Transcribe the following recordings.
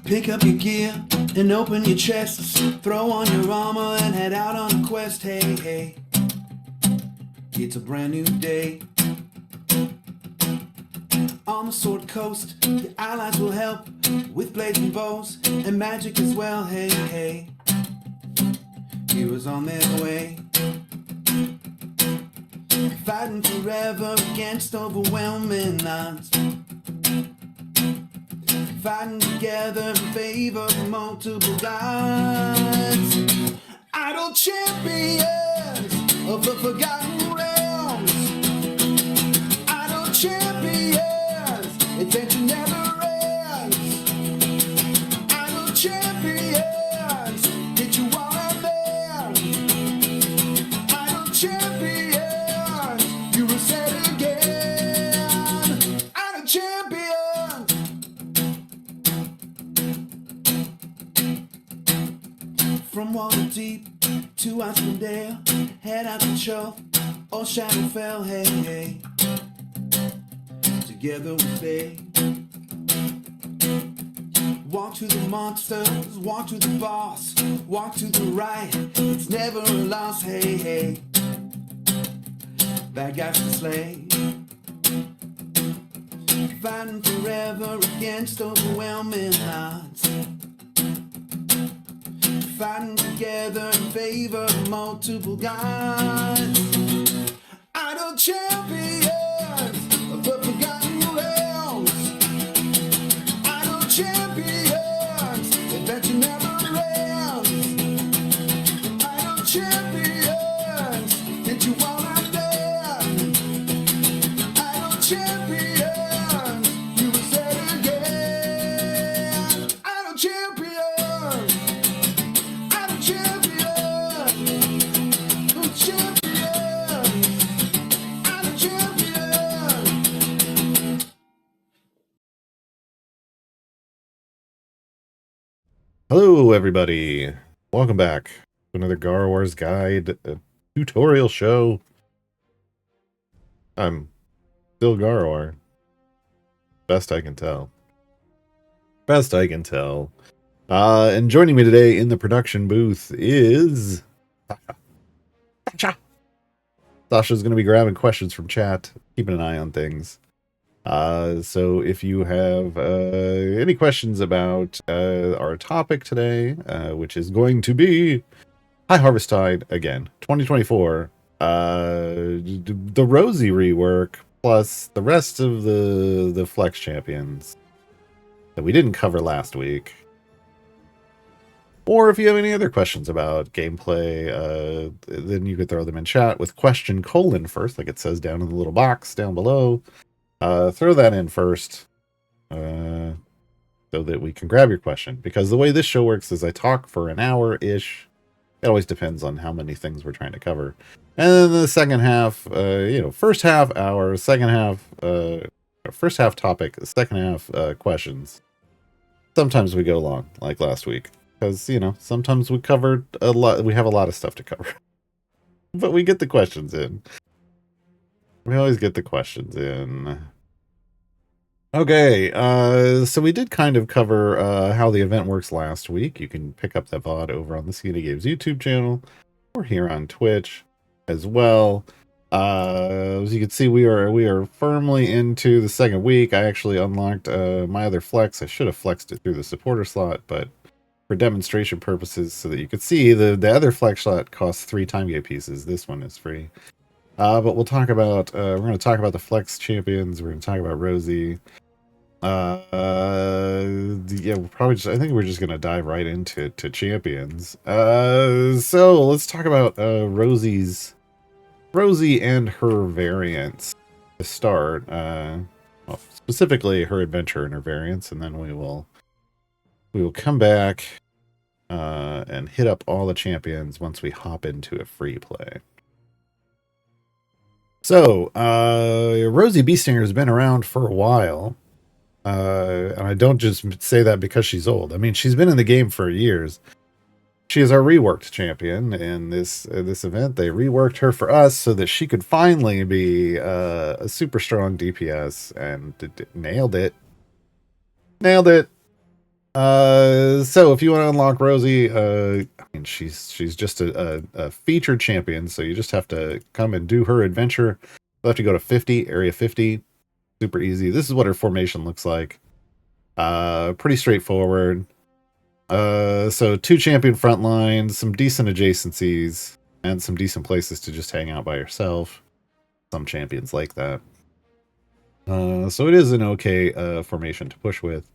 Pick up your gear and open your chests. Throw on your armor and head out on a quest. Hey, hey, it's a brand new day. On the Sword Coast, your allies will help with blades and bows and magic as well. Hey, hey, heroes on their way. Fighting forever against overwhelming odds. Fighting together in favor of multiple gods. Idle champions of the forgotten realms. Idle champions, adventure never ends. Idle champions, did you want them? Idle champions, you were said again. Idle champions. From Waterdeep to Icewind, head out to Chull or Shadowfell, hey, hey. Together we stay. Walk to the monsters, walk to the boss, walk to the right, it's never a loss, hey, hey. Bad guys to slay. Fighting forever against overwhelming odds. Fighting together in favor of multiple gods. Idle champions of the forgotten realms. Idle champions, adventure never ends. Idle champions, did you want them? Idle champions, you were said again. Idle champions. Hello everybody, welcome back to another Gaarawarr's Guide tutorial show. I'm still Gaarawarr. Best I can tell. And joining me today in the production booth is Sasha. Sasha's going to be grabbing questions from chat, keeping an eye on things. So if you have any questions about our topic today, which is going to be Highharvestide again, 2024, the Rosie rework, plus the rest of the Flex champions that we didn't cover last week. Or if you have any other questions about gameplay, then you could throw them in chat with question : first, like it says down in the little box down below. Throw that in first, so that we can grab your question. Because the way this show works is I talk for an hour-ish. It always depends on how many things we're trying to cover. And then the second half, first half hour, second half, first half topic, second half questions. Sometimes we go long, like last week. Because, sometimes we covered a lot. We have a lot of stuff to cover. But we get the questions in. We always get the questions in. Okay, so we did kind of cover how the event works last week. You can pick up that VOD over on the CD Games YouTube channel or here on Twitch as well. As you can see, we are firmly into the second week. I actually unlocked my other flex. I should have flexed it through the supporter slot, but for demonstration purposes, so that you could see the other flex slot costs 3 time gate pieces. This one is free. But we'll talk about, we're going to talk about the Flex champions. We're going to talk about Rosie. Yeah, we'll probably I think we're just going to dive right into champions. So let's talk about Rosie and her variants to start. Well, specifically her adventure and her variants, and then we will come back and hit up all the champions once we hop into a free play. So, Rosie Beestinger has been around for a while, and I don't just say that because she's old. I mean, she's been in the game for years. She is our reworked champion in this event. They reworked her for us so that she could finally be a super strong DPS, and nailed it. So if you want to unlock Rosie, I mean, she's just a featured champion, so you just have to come and do her adventure. You'll have to go to 50, area 50. Super easy. This is what her formation looks like. Pretty straightforward. So 2 champion front lines, some decent adjacencies, and some decent places to just hang out by yourself. Some champions like that. So it is an okay formation to push with.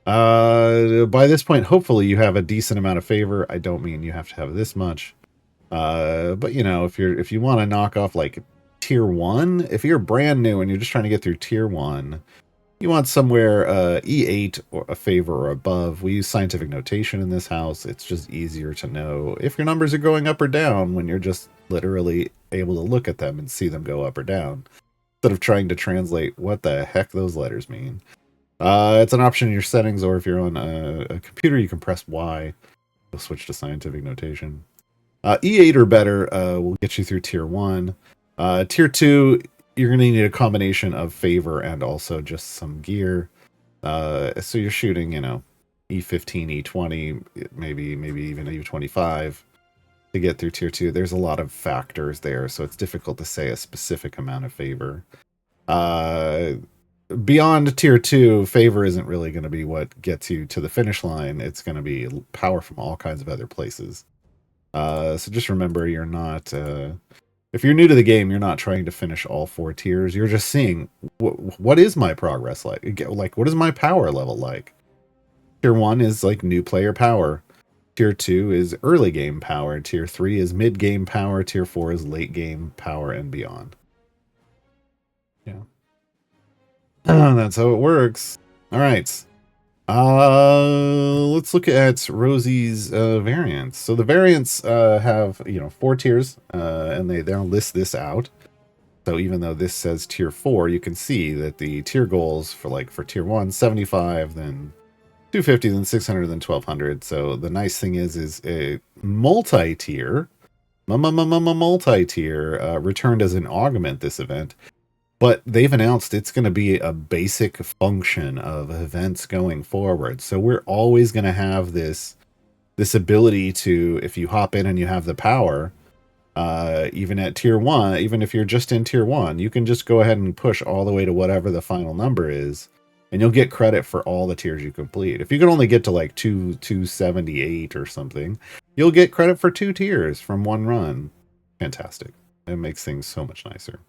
By this point, hopefully you have a decent amount of favor. I don't mean you have to have this much. But you know, if you want to knock off like tier 1, if you're brand new and you're just trying to get through tier 1, you want somewhere E8 or a favor or above. We use scientific notation in this house. It's just easier to know if your numbers are going up or down when you're just literally able to look at them and see them go up or down, instead of trying to translate what the heck those letters mean. It's an option in your settings, or if you're on a computer, you can press Y. You'll switch to scientific notation. E8 or better will get you through tier 1. Tier 2, you're going to need a combination of favor and also just some gear. So you're shooting, you know, E15, E20, maybe even E25 to get through tier 2. There's a lot of factors there, so it's difficult to say a specific amount of favor. Beyond tier 2, favor isn't really going to be what gets you to the finish line. It's going to be power from all kinds of other places. So just remember, you're not... if you're new to the game, you're not trying to finish all 4 tiers. You're just seeing, what is my progress like? Like, what is my power level like? Tier 1 is like new player power. Tier 2 is early game power. Tier 3 is mid game power. Tier 4 is late game power and beyond. Yeah. That's how it works. All right. Let's look at Rosie's variants. So the variants have, you know, 4 tiers, and they don't list this out. So even though this says tier 4, you can see that the tier goals for tier 1, 75, then 250, then 600, then 1200. So the nice thing is a multi-tier, returned as an augment this event. But they've announced it's going to be a basic function of events going forward. So we're always going to have this ability to, if you hop in and you have the power, even at tier 1, even if you're just in tier 1, you can just go ahead and push all the way to whatever the final number is, and you'll get credit for all the tiers you complete. If you can only get to like 278 or something, you'll get credit for 2 tiers from one run. Fantastic. It makes things so much nicer.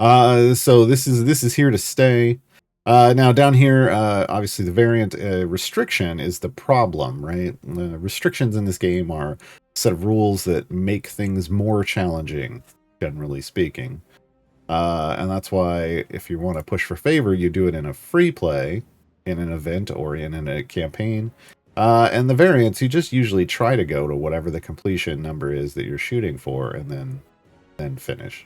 So this is here to stay. Now down here, obviously the variant restriction is the problem, right? Restrictions in this game are a set of rules that make things more challenging, generally speaking. And that's why if you want to push for favor, you do it in a free play, in an event, or in a campaign. And the variants, you just usually try to go to whatever the completion number is that you're shooting for, and then finish.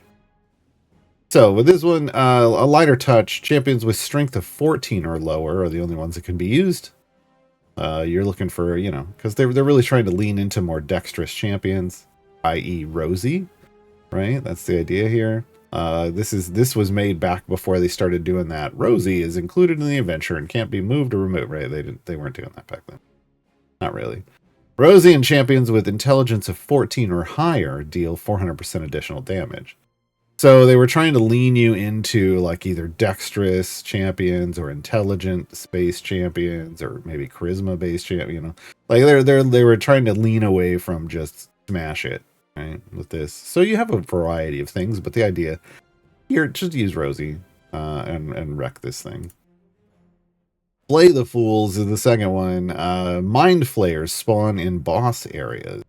So with this one, a lighter touch, champions with strength of 14 or lower are the only ones that can be used. You're looking for, you know, because they're really trying to lean into more dexterous champions, i.e. Rosie, right? That's the idea here. This was made back before they started doing that. Rosie is included in the adventure and can't be moved or removed, right? They weren't doing that back then. Not really. Rosie and champions with intelligence of 14 or higher deal 400% additional damage. So they were trying to lean you into like either dexterous champions or intelligent space champions or maybe charisma based champion, you know. Like they were trying to lean away from just smash it, right, with this. So you have a variety of things, but the idea here, just use Rosie and wreck this thing. Play the Fools is the second one. Mind Flayers spawn in boss areas.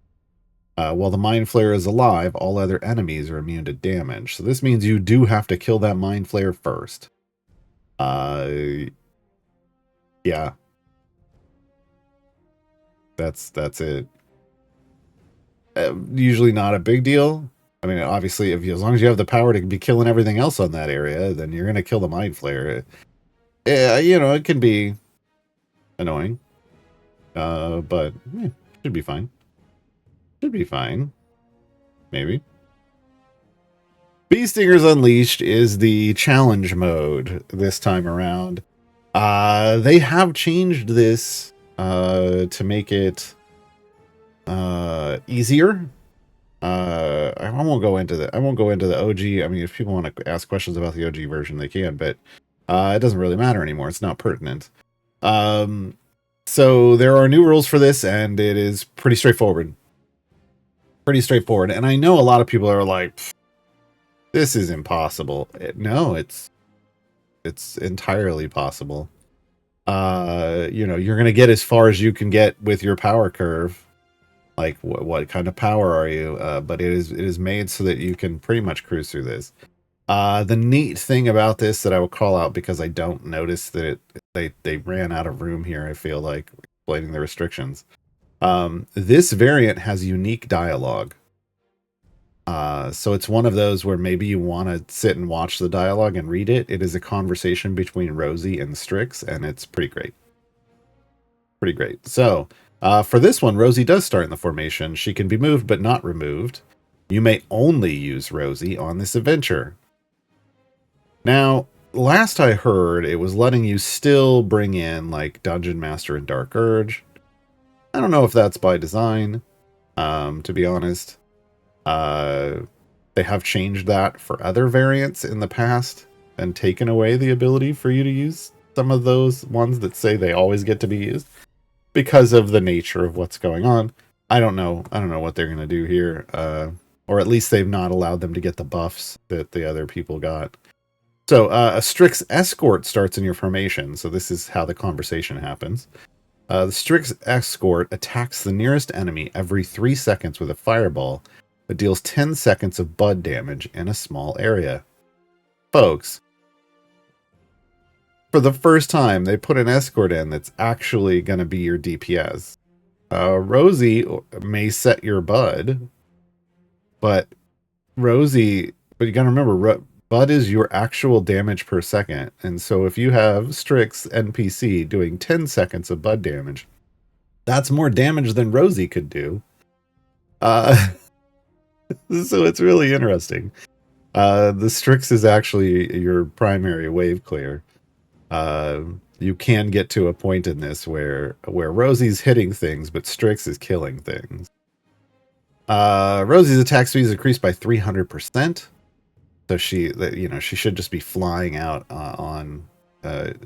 While the Mind Flayer is alive, all other enemies are immune to damage. So this means you do have to kill that Mind Flayer first. Yeah. That's it. Usually not a big deal. I mean, obviously, as long as you have the power to be killing everything else on that area, then you're going to kill the Mind Flayer. Yeah, you know, it can be annoying. But should be fine. Should be fine. Maybe. Beestingers Unleashed is the challenge mode this time around. They have changed this to make it easier. I won't go into the OG. I mean, if people want to ask questions about the OG version, they can, but it doesn't really matter anymore. It's not pertinent. So there are new rules for this, and it is pretty straightforward. And I know a lot of people are like, this is impossible. No, it's entirely possible. You know, you're going to get as far as you can get with your power curve. Like, what kind of power are you? But it is made so that you can pretty much cruise through this. The neat thing about this that I will call out, because I don't notice that they ran out of room here, I feel like, explaining the restrictions. This variant has unique dialogue. So it's one of those where maybe you want to sit and watch the dialogue and read it. It is a conversation between Rosie and Strix, and it's pretty great. Pretty great. So, for this one, Rosie does start in the formation. She can be moved but not removed. You may only use Rosie on this adventure. Now, last I heard, it was letting you still bring in, like, Dungeon Master and Dark Urge. I don't know if that's by design, to be honest. They have changed that for other variants in the past and taken away the ability for you to use some of those ones that say they always get to be used because of the nature of what's going on. I don't know what they're going to do here. Or at least they've not allowed them to get the buffs that the other people got. So a Strix escort starts in your formation. So this is how the conversation happens. The Strix escort attacks the nearest enemy every 3 seconds with a fireball that deals 10 seconds of bud damage in a small area. Folks, for the first time, they put an escort in that's actually going to be your DPS. Rosie may set your bud, but you got to remember, bud is your actual damage per second. And so if you have Strix NPC doing 10 seconds of bud damage, that's more damage than Rosie could do. So it's really interesting. The Strix is actually your primary wave clear. You can get to a point in this where Rosie's hitting things, but Strix is killing things. Rosie's attack speed is increased by 300%. So she should just be flying out on.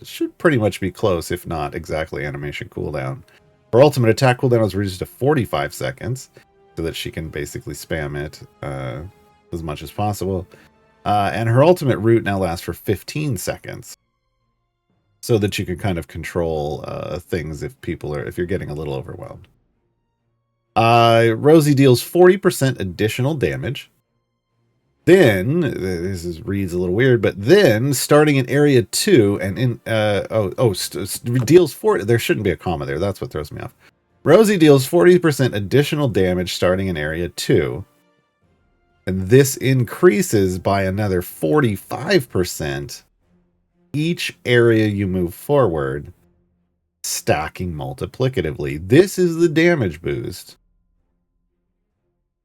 Should pretty much be close, if not exactly animation cooldown. Her ultimate attack cooldown is reduced to 45 seconds, so that she can basically spam it as much as possible. And her ultimate route now lasts for 15 seconds, so that you can kind of control things if you're getting a little overwhelmed. Rosie deals 40% additional damage. Then, reads a little weird, but then starting in area 2 and in deals 40. There shouldn't be a comma there. That's what throws me off. Rosie deals 40% additional damage starting in area 2. And this increases by another 45% each area you move forward, stacking multiplicatively. This is the damage boost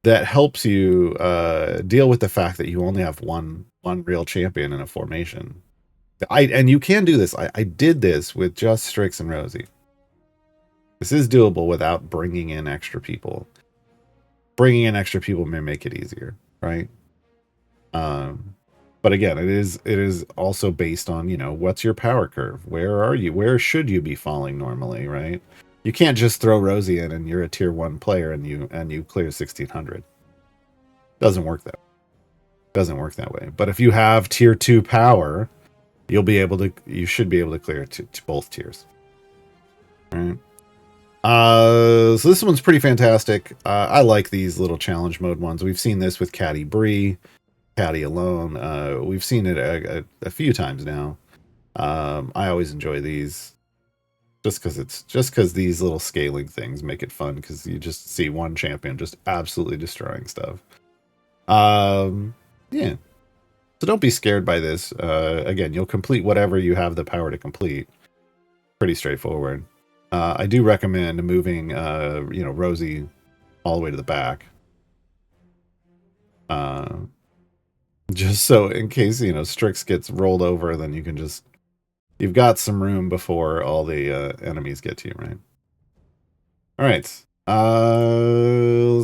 that helps you deal with the fact that you only have one real champion in a formation. And you can do this. I did this with just Strix and Rosie. This is doable without bringing in extra people. Bringing in extra people may make it easier, right? But again, it is also based on, what's your power curve? Where are you? Where should you be falling normally, right? You can't just throw Rosie in and you're a tier 1 player and you clear 1600. Doesn't work that way. But if you have tier 2 power, you should be able to clear to both tiers. All right. So this one's pretty fantastic. I like these little challenge mode ones. We've seen this with Caddy Bree, Caddy alone. We've seen it a few times now. I always enjoy these. Just because these little scaling things make it fun, because you just see one champion just absolutely destroying stuff. Yeah. So don't be scared by this. Again, you'll complete whatever you have the power to complete. Pretty straightforward. I do recommend moving, Rosie all the way to the back. Just so in case, Strix gets rolled over, then you can just you've got some room before all the enemies get to you, right? All right.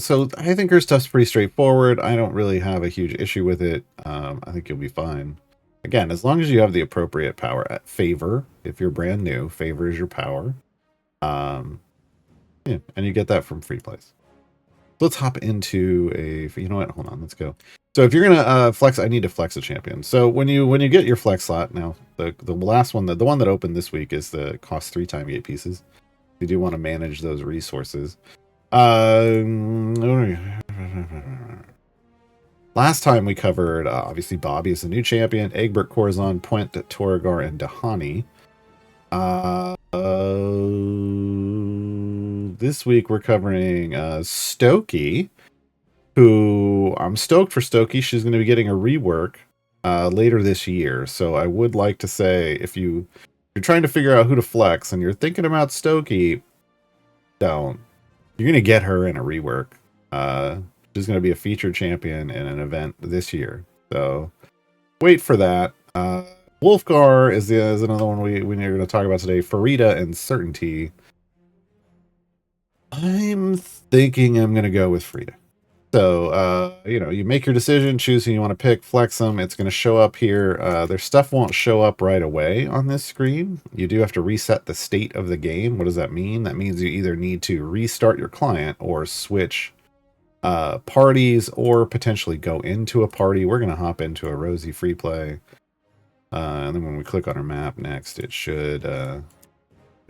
So I think her stuff's pretty straightforward. I don't really have a huge issue with it. I think you'll be fine. Again, as long as you have the appropriate power at favor, if you're brand new, favor is your power. Yeah, and you get that from free plays. Let's hop into you know what? Hold on, let's go. So if you're gonna flex, I need to flex a champion. So when you get your flex slot now, the last one, the one that opened this week is the cost 3 time 8 pieces. You do want to manage those resources. Last time we covered obviously Bobby is the new champion, Egbert, Corazon, Puent, Torrigar, and Dahani. This week we're covering Stoki, who I'm stoked for Stoki. She's going to be getting a rework later this year. So I would like to say, if you're trying to figure out who to flex and you're thinking about Stoki, don't. You're going to get her in a rework. She's going to be a featured champion in an event this year. So wait for that. Wulfgar is another one we're going to talk about today. Farideh and Certainty. I'm thinking I'm going to go with Farideh. So, you make your decision, choose who you want to pick, flex them. It's going to show up here. Their stuff won't show up right away on this screen. You do have to reset the state of the game. What does that mean? That means you either need to restart your client or switch parties or potentially go into a party. We're going to hop into a Rosie free play. And then when we click on our map next, it should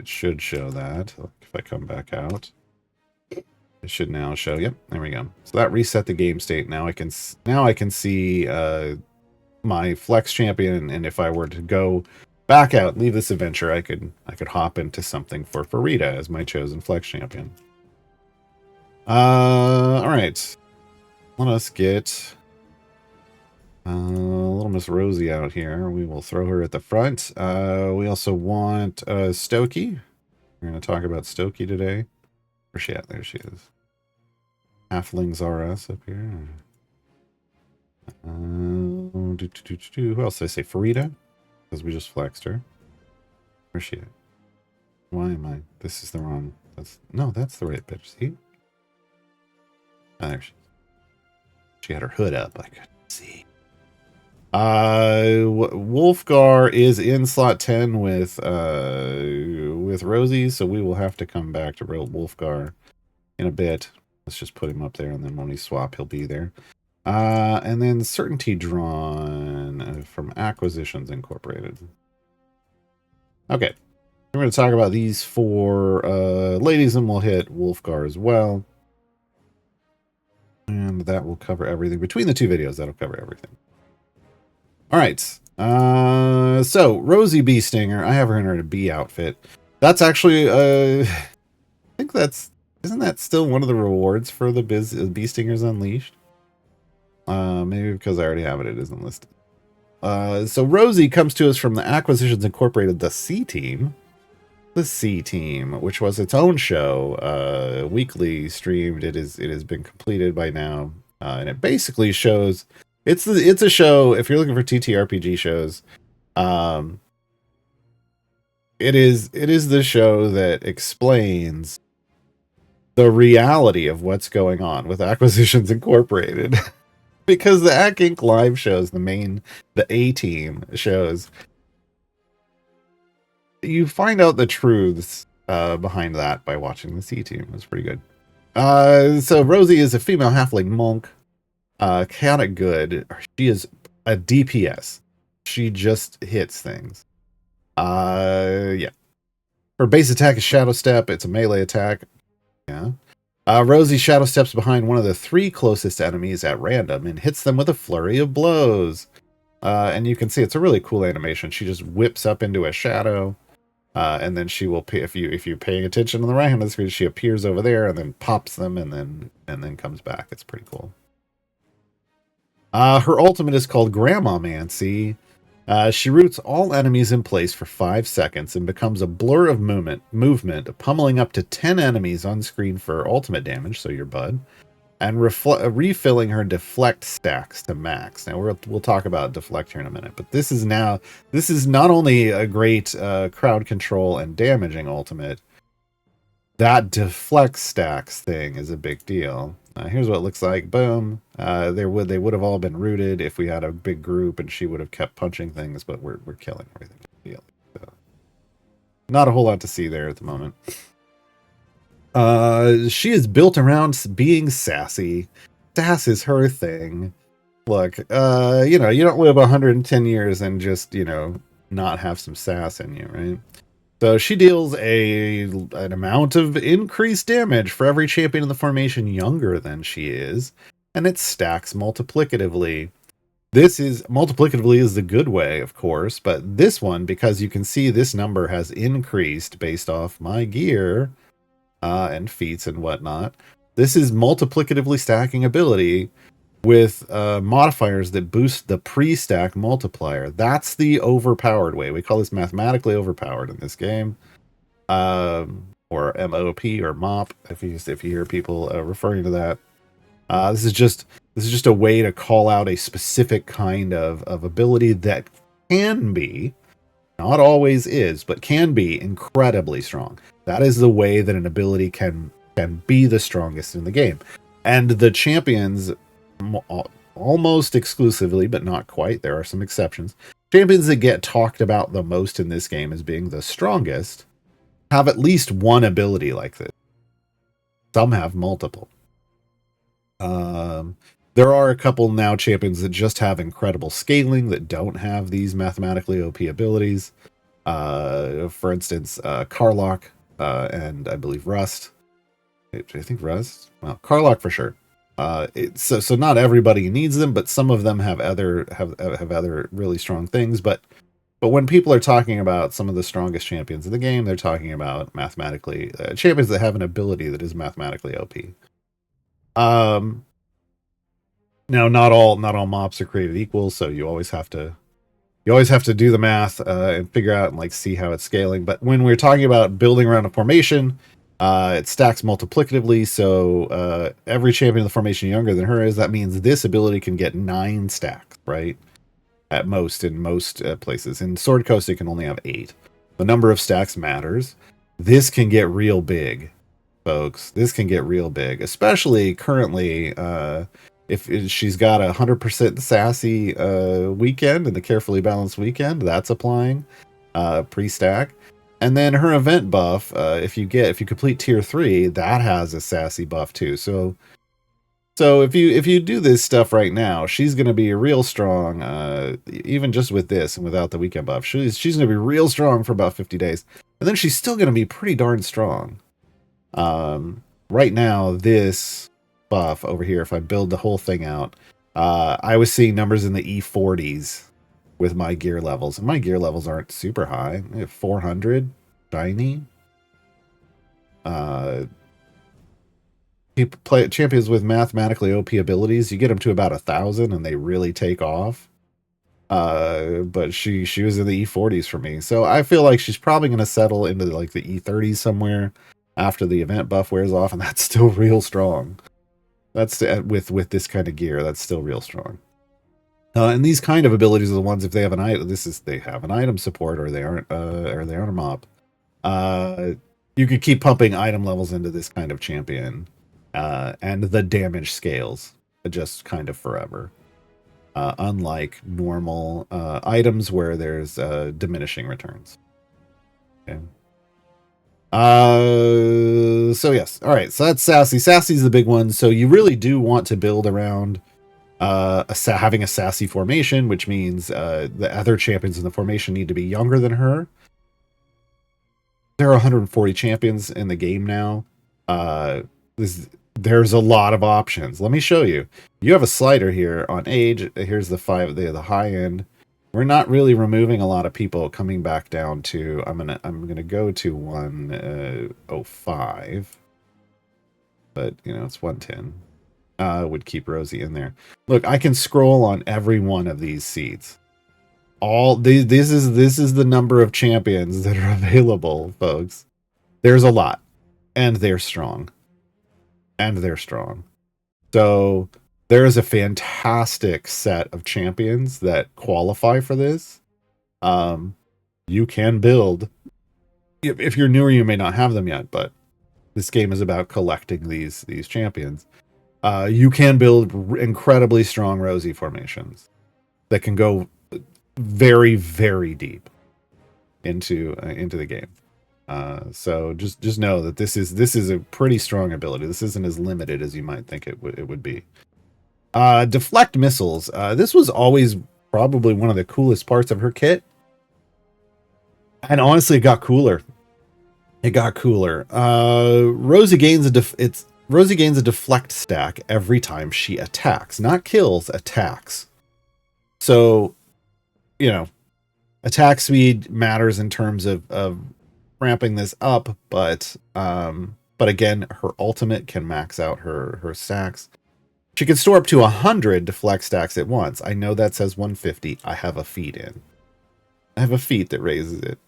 show that. If I come back out. It should now show. Yep, there we go. So that reset the game state. Now I can see my flex champion, and if I were to go back out, leave this adventure, I could hop into something for Farideh as my chosen flex champion. All right, let us get little Miss Rosie out here. We will throw her at the front. We also want Stoki. We're going to talk about Stoki today. Where's she at? There she is. Halflings are us up here. Who else did I say? Farideh? Because we just flexed her. Where's she at? Why am I? This is the wrong. That's the right bitch. See? Oh, there she is. She had her hood up. I couldn't see. Wulfgar is in slot 10 with Rosie, so we will have to come back to Wulfgar in a bit. Let's just put him up there, and then when we swap, he'll be there. And then Certainty drawn from Acquisitions Incorporated. Okay, we're going to talk about these 4 ladies, and we'll hit Wulfgar as well. And that will cover everything. Between the 2 videos, that'll cover everything. All right, so Rosie Beestinger, I have her in her bee outfit. That's actually, I think isn't that still one of the rewards for the Beestingers Unleashed? Maybe because I already have it, it isn't listed. So Rosie comes to us from the Acquisitions Incorporated, the C Team. The C Team, which was its own show, weekly streamed. It has been completed by now, and it basically shows. It's a show. If you're looking for TTRPG shows, it is the show that explains the reality of what's going on with Acquisitions Incorporated. Because the Ac Inc. live shows, the A Team shows, you find out the truths behind that by watching the C Team. It's pretty good. So Rosie is a female halfling monk. Chaotic good. She is a DPS. She just hits things. Yeah. Her base attack is Shadow Step. It's a melee attack. Yeah. Rosie Shadow Steps behind one of the 3 closest enemies at random and hits them with a flurry of blows. And you can see it's a really cool animation. She just whips up into a shadow. And then she will, if you're paying attention on the right hand of the screen, she appears over there and then pops them and then comes back. It's pretty cool. Her ultimate is called Grandmamancy. She roots all enemies in place for 5 seconds and becomes a blur of movement, pummeling up to 10 enemies on screen for ultimate damage, so your bud. and refilling her deflect stacks to max. Now we'll talk about deflect here in a minute, but this is not only a great crowd control and damaging ultimate. That deflect stacks thing is a big deal. Here's what it looks like. Boom. They would have all been rooted if we had a big group, and she would have kept punching things. But we're killing everything. So, not a whole lot to see there at the moment. She is built around being sassy. Sass is her thing. Look, you don't live 110 years and just, not have some sass in you, right? So she deals an amount of increased damage for every champion in the formation younger than she is, and it stacks multiplicatively. Multiplicatively is the good way, of course, but this one, because you can see this number has increased based off my gear, and feats and whatnot. This is multiplicatively stacking ability with modifiers that boost the pre-stack multiplier. That's the overpowered way. We call this mathematically overpowered in this game, or MOP or MOP if you hear people referring to that. This is just a way to call out a specific kind of ability that can be, not always is, but can be incredibly strong. That is the way that an ability can be the strongest in the game. And the champions, almost exclusively, but not quite, there are some exceptions, champions that get talked about the most in this game as being the strongest have at least one ability like this. Some have multiple. There are a couple now champions that just have incredible scaling that don't have these mathematically OP abilities. For instance, Karlach, and I believe Rust. I think Rust. Well, Karlach for sure. So not everybody needs them, but some of them have other really strong things. But when people are talking about some of the strongest champions in the game, they're talking about mathematically champions that have an ability that is mathematically OP. Now not all mops are created equal, so you always have to do the math and figure out and see how it's scaling. But when we're talking about building around a formation, it stacks multiplicatively. So every champion in the formation younger than her is. That means this ability can get 9 stacks, right? At most in most places. In Sword Coast, it can only have 8. The number of stacks matters. This can get real big, folks. This can get real big, especially currently. If she's got 100% sassy weekend and the carefully balanced weekend, that's applying pre-stack. And then her event buff, if you complete tier 3, that has a sassy buff too. So if you do this stuff right now, she's going to be real strong, even just with this and without the weekend buff. She's going to be real strong for about 50 days. And then she's still going to be pretty darn strong. Right now, this buff over here, if I build the whole thing out, I was seeing numbers in the E40s with my gear levels, and my gear levels aren't super high. I have 400 shiny. People play champions with mathematically OP abilities, you get them to about 1,000 and they really take off. But she was in the E40s for me, so I feel like she's probably going to settle into the E30s somewhere after the event buff wears off, and that's still real strong. That's with this kind of gear, that's still real strong. And these kind of abilities are the ones, if they have an item, they have an item support, or they aren't a mob. You could keep pumping item levels into this kind of champion, and the damage scales just kind of forever. Unlike normal items where there's diminishing returns. Okay. So yes, all right. So that's sassy. Sassy's the big one. So you really do want to build around having a sassy formation, which means the other champions in the formation need to be younger than her. There are 140 champions in the game now. There's a lot of options. Let me show you. You have a slider here on age. Here's the high end. We're not really removing a lot of people, coming back down to I'm gonna go to 105. But it's 110. Would keep Rosie in there. Look, I can scroll on every one of these seats. This is the number of champions that are available, folks. There's a lot. And they're strong. So there is a fantastic set of champions that qualify for this. You can build. If you're newer, you may not have them yet, but this game is about collecting these champions. You can build incredibly strong Rosie formations that can go very, very deep into the game. So just know that this is a pretty strong ability. This isn't as limited as you might think it would be. Deflect missiles. This was always probably one of the coolest parts of her kit. And honestly, it got cooler. Rosie gains a deflect stack every time she attacks. Not kills, attacks. So, attack speed matters in terms of ramping this up, but again, her ultimate can max out her stacks. She can store up to 100 deflect stacks at once. I know that says 150. I have a feat that raises it.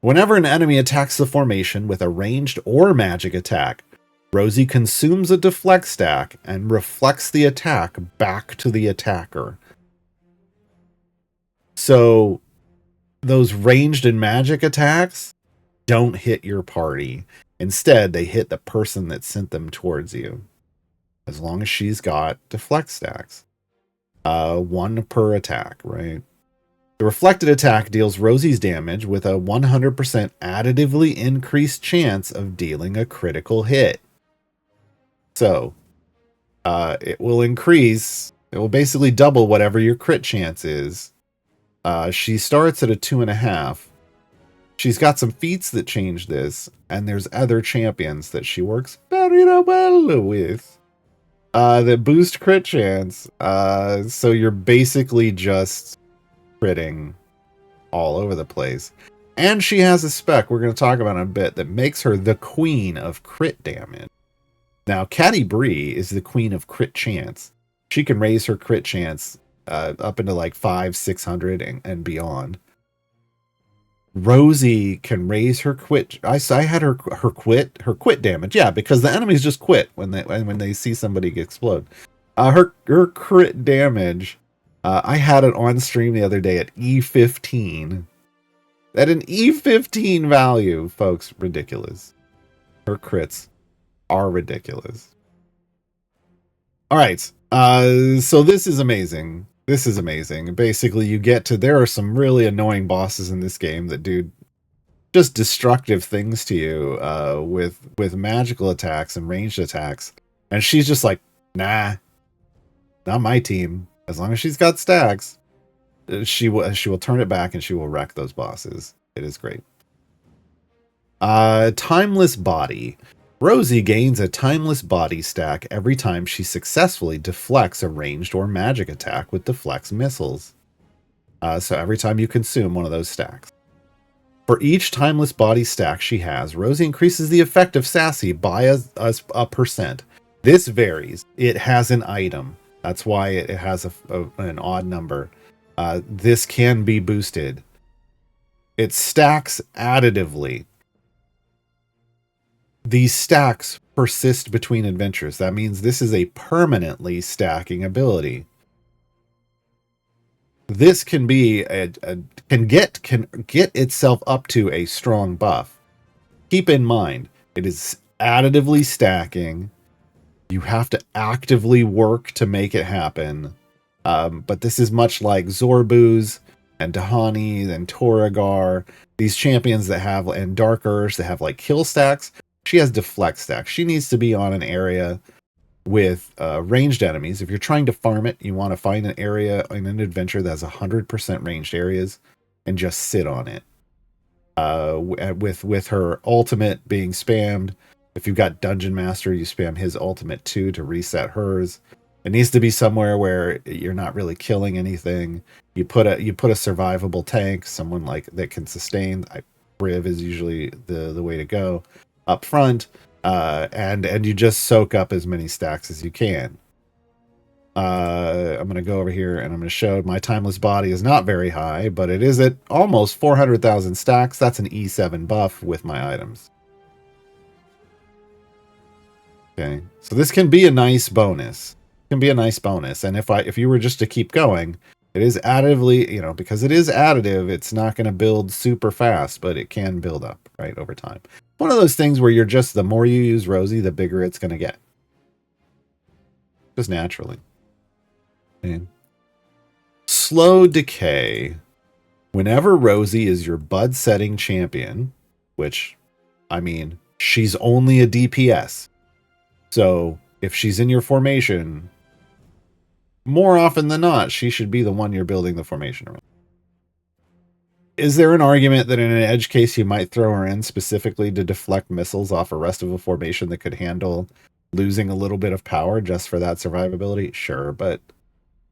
Whenever an enemy attacks the formation with a ranged or magic attack, Rosie consumes a deflect stack and reflects the attack back to the attacker. So those ranged and magic attacks don't hit your party. Instead, they hit the person that sent them towards you. As long as she's got deflect stacks. 1 per attack, right? The reflected attack deals Rosie's damage with a 100% additively increased chance of dealing a critical hit. So, it will increase. It will basically double whatever your crit chance is. She starts at a 2.5. She's got some feats that change this, and there's other champions that she works very well with. That boost crit chance. So you're basically just critting all over the place. And she has a spec we're going to talk about in a bit that makes her the queen of crit damage. Now, Catty Bree is the queen of crit chance. She can raise her crit chance up into like 500-600 and beyond. Rosie can raise her quit. I had her quit damage. Yeah, because the enemies just quit when they see somebody explode. Her crit damage. I had it on stream the other day at E15. At an E15 value, folks, ridiculous. Her crits are ridiculous. All right. So this is amazing. Basically, there are some really annoying bosses in this game that do just destructive things to you with magical attacks and ranged attacks. And she's just like, nah, not my team. As long as she's got stacks, she will turn it back and she will wreck those bosses. It is great. Timeless Body. Rosie gains a timeless body stack every time she successfully deflects a ranged or magic attack with deflects missiles. So every time you consume one of those stacks. For each timeless body stack she has, Rosie increases the effect of Sassy by a percent. This varies. It has an item. That's why it has an odd number. This can be boosted. It stacks additively. These stacks persist between adventures. That means this is a permanently stacking ability. This can be can get itself up to a strong buff. Keep in mind, it is additively stacking. You have to actively work to make it happen. But this is much like Zorbuz and Dahani and Toragar. These champions that have, and Dark Urge that have like kill stacks. She has deflect stacks. She needs to be on an area with ranged enemies. If you're trying to farm it, you want to find an area in an adventure that has 100% ranged areas and just sit on it. With her ultimate being spammed. If you've got Dungeon Master, you spam his ultimate too to reset hers. It needs to be somewhere where you're not really killing anything. You put a survivable tank, someone like that can sustain. Briv is usually the way to go up front, and you just soak up as many stacks as you can. I'm going to go over here and I'm going to show my timeless body is not very high, but it is at almost 400,000 stacks. That's an E7 buff with my items. Okay, so this can be a nice bonus. can be a nice bonus. And if you were just to keep going, it is additively, because it is additive, it's not going to build super fast, but it can build up, right, over time. One of those things where the more you use Rosie, the bigger it's going to get. Just naturally. Okay. Slow decay. Whenever Rosie is your bud setting champion, which, I mean, she's only a DPS. So if she's in your formation, more often than not, she should be the one you're building the formation around. Is there an argument that in an edge case you might throw her in specifically to deflect missiles off the rest of a formation that could handle losing a little bit of power just for that survivability? Sure, but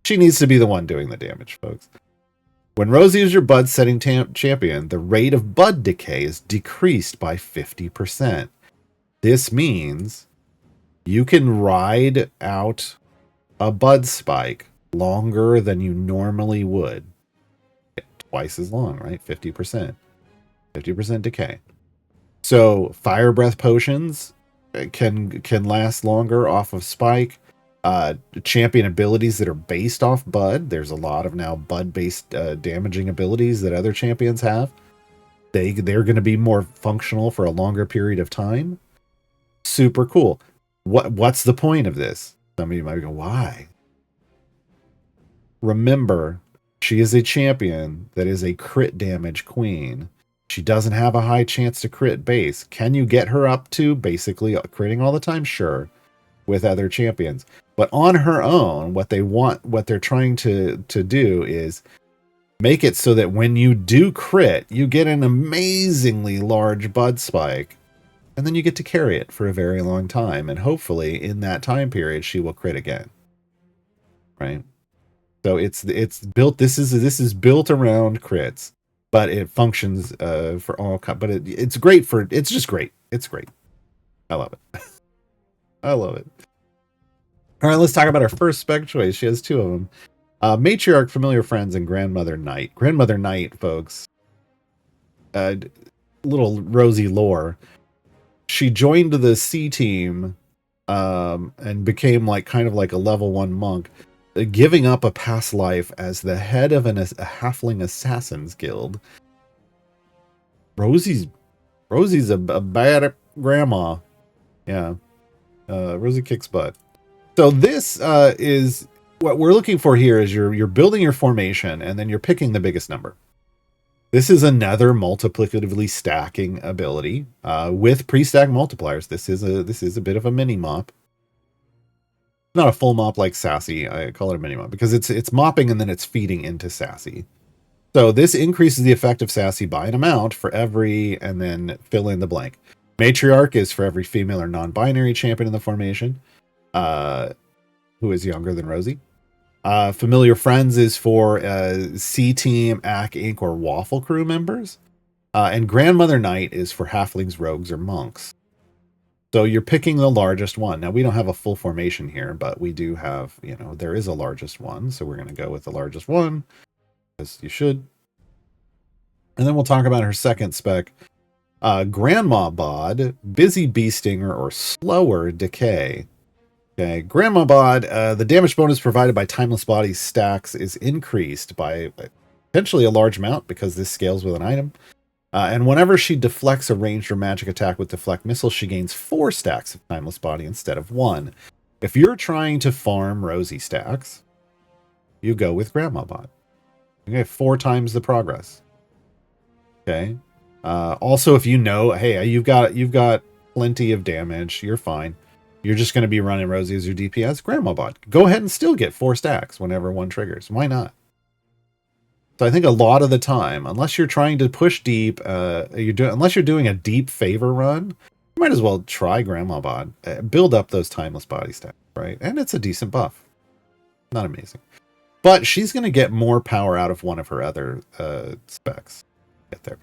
she needs to be the one doing the damage, folks. When Rosie is your bud setting champion, the rate of bud decay is decreased by 50%. This means you can ride out a bud spike longer than you normally would. Twice as long, right? 50%. 50% decay. So fire breath potions can last longer off of spike. Champion abilities that are based off bud. There's a lot of now bud based damaging abilities that other champions have. They're going to be more functional for a longer period of time. Super cool. What's the point of this? Some of you might go, why? Remember, she is a champion that is a crit damage queen. She doesn't have a high chance to crit base. Can you get her up to basically critting all the time? Sure, with other champions. But on her own, what they're trying to do is make it so that when you do crit, you get an amazingly large bud spike, and then you get to carry it for a very long time. And hopefully in that time period, she will crit again. Right? So it's built, this is built around crits, but it functions for all, but it's great it's just great. It's great. I love it. I love it. All right, let's talk about our first spec choice. She has two of them. Matriarch, Familiar Friends, and Grandmother Knight. Grandmother Knight, folks. Little Rosie lore. She joined the C team and became kind of like a level 1 monk, giving up a past life as the head of a halfling assassins guild. Rosie's a bad grandma. Yeah. Rosie kicks butt. So this is what we're looking for here is you're building your formation and then you're picking the biggest number. This is another multiplicatively stacking ability with pre-stack multipliers. This is a bit of a mini mop. Not a full mop like Sassy. I call it a mini mop because it's mopping and then it's feeding into Sassy. So this increases the effect of Sassy by an amount for every, and then fill in the blank. Matriarch is for every female or non-binary champion in the formation who is younger than Rosie. Familiar Friends is for C Team, AC Inc. or Waffle Crew members. And Grandmother Knight is for halflings, rogues, or monks. So you're picking the largest one. Now, we don't have a full formation here, but we do have, there is a largest one. So we're going to go with the largest one, as you should. And then we'll talk about her second spec. Grandma Bod, Busy Beestinger, or Slower Decay. Okay, Grandma Bod, the damage bonus provided by Timeless Body stacks is increased by potentially a large amount because this scales with an item. And whenever she deflects a ranged or magic attack with deflect missiles, she gains 4 stacks of Timeless Body instead of 1. If you're trying to farm Rosie stacks, you go with Grandma Bod. Okay, 4 times the progress. Okay. Also, if hey, you've got plenty of damage, you're fine. You're just going to be running Rosie as your DPS, Grandma Bod. Go ahead and still get 4 stacks whenever one triggers. Why not? So I think a lot of the time, unless you're trying to push deep, unless you're doing a deep favor run, you might as well try Grandma Bod. Build up those Timeless Body stacks, right? And it's a decent buff. Not amazing. But she's going to get more power out of one of her other specs. Get there.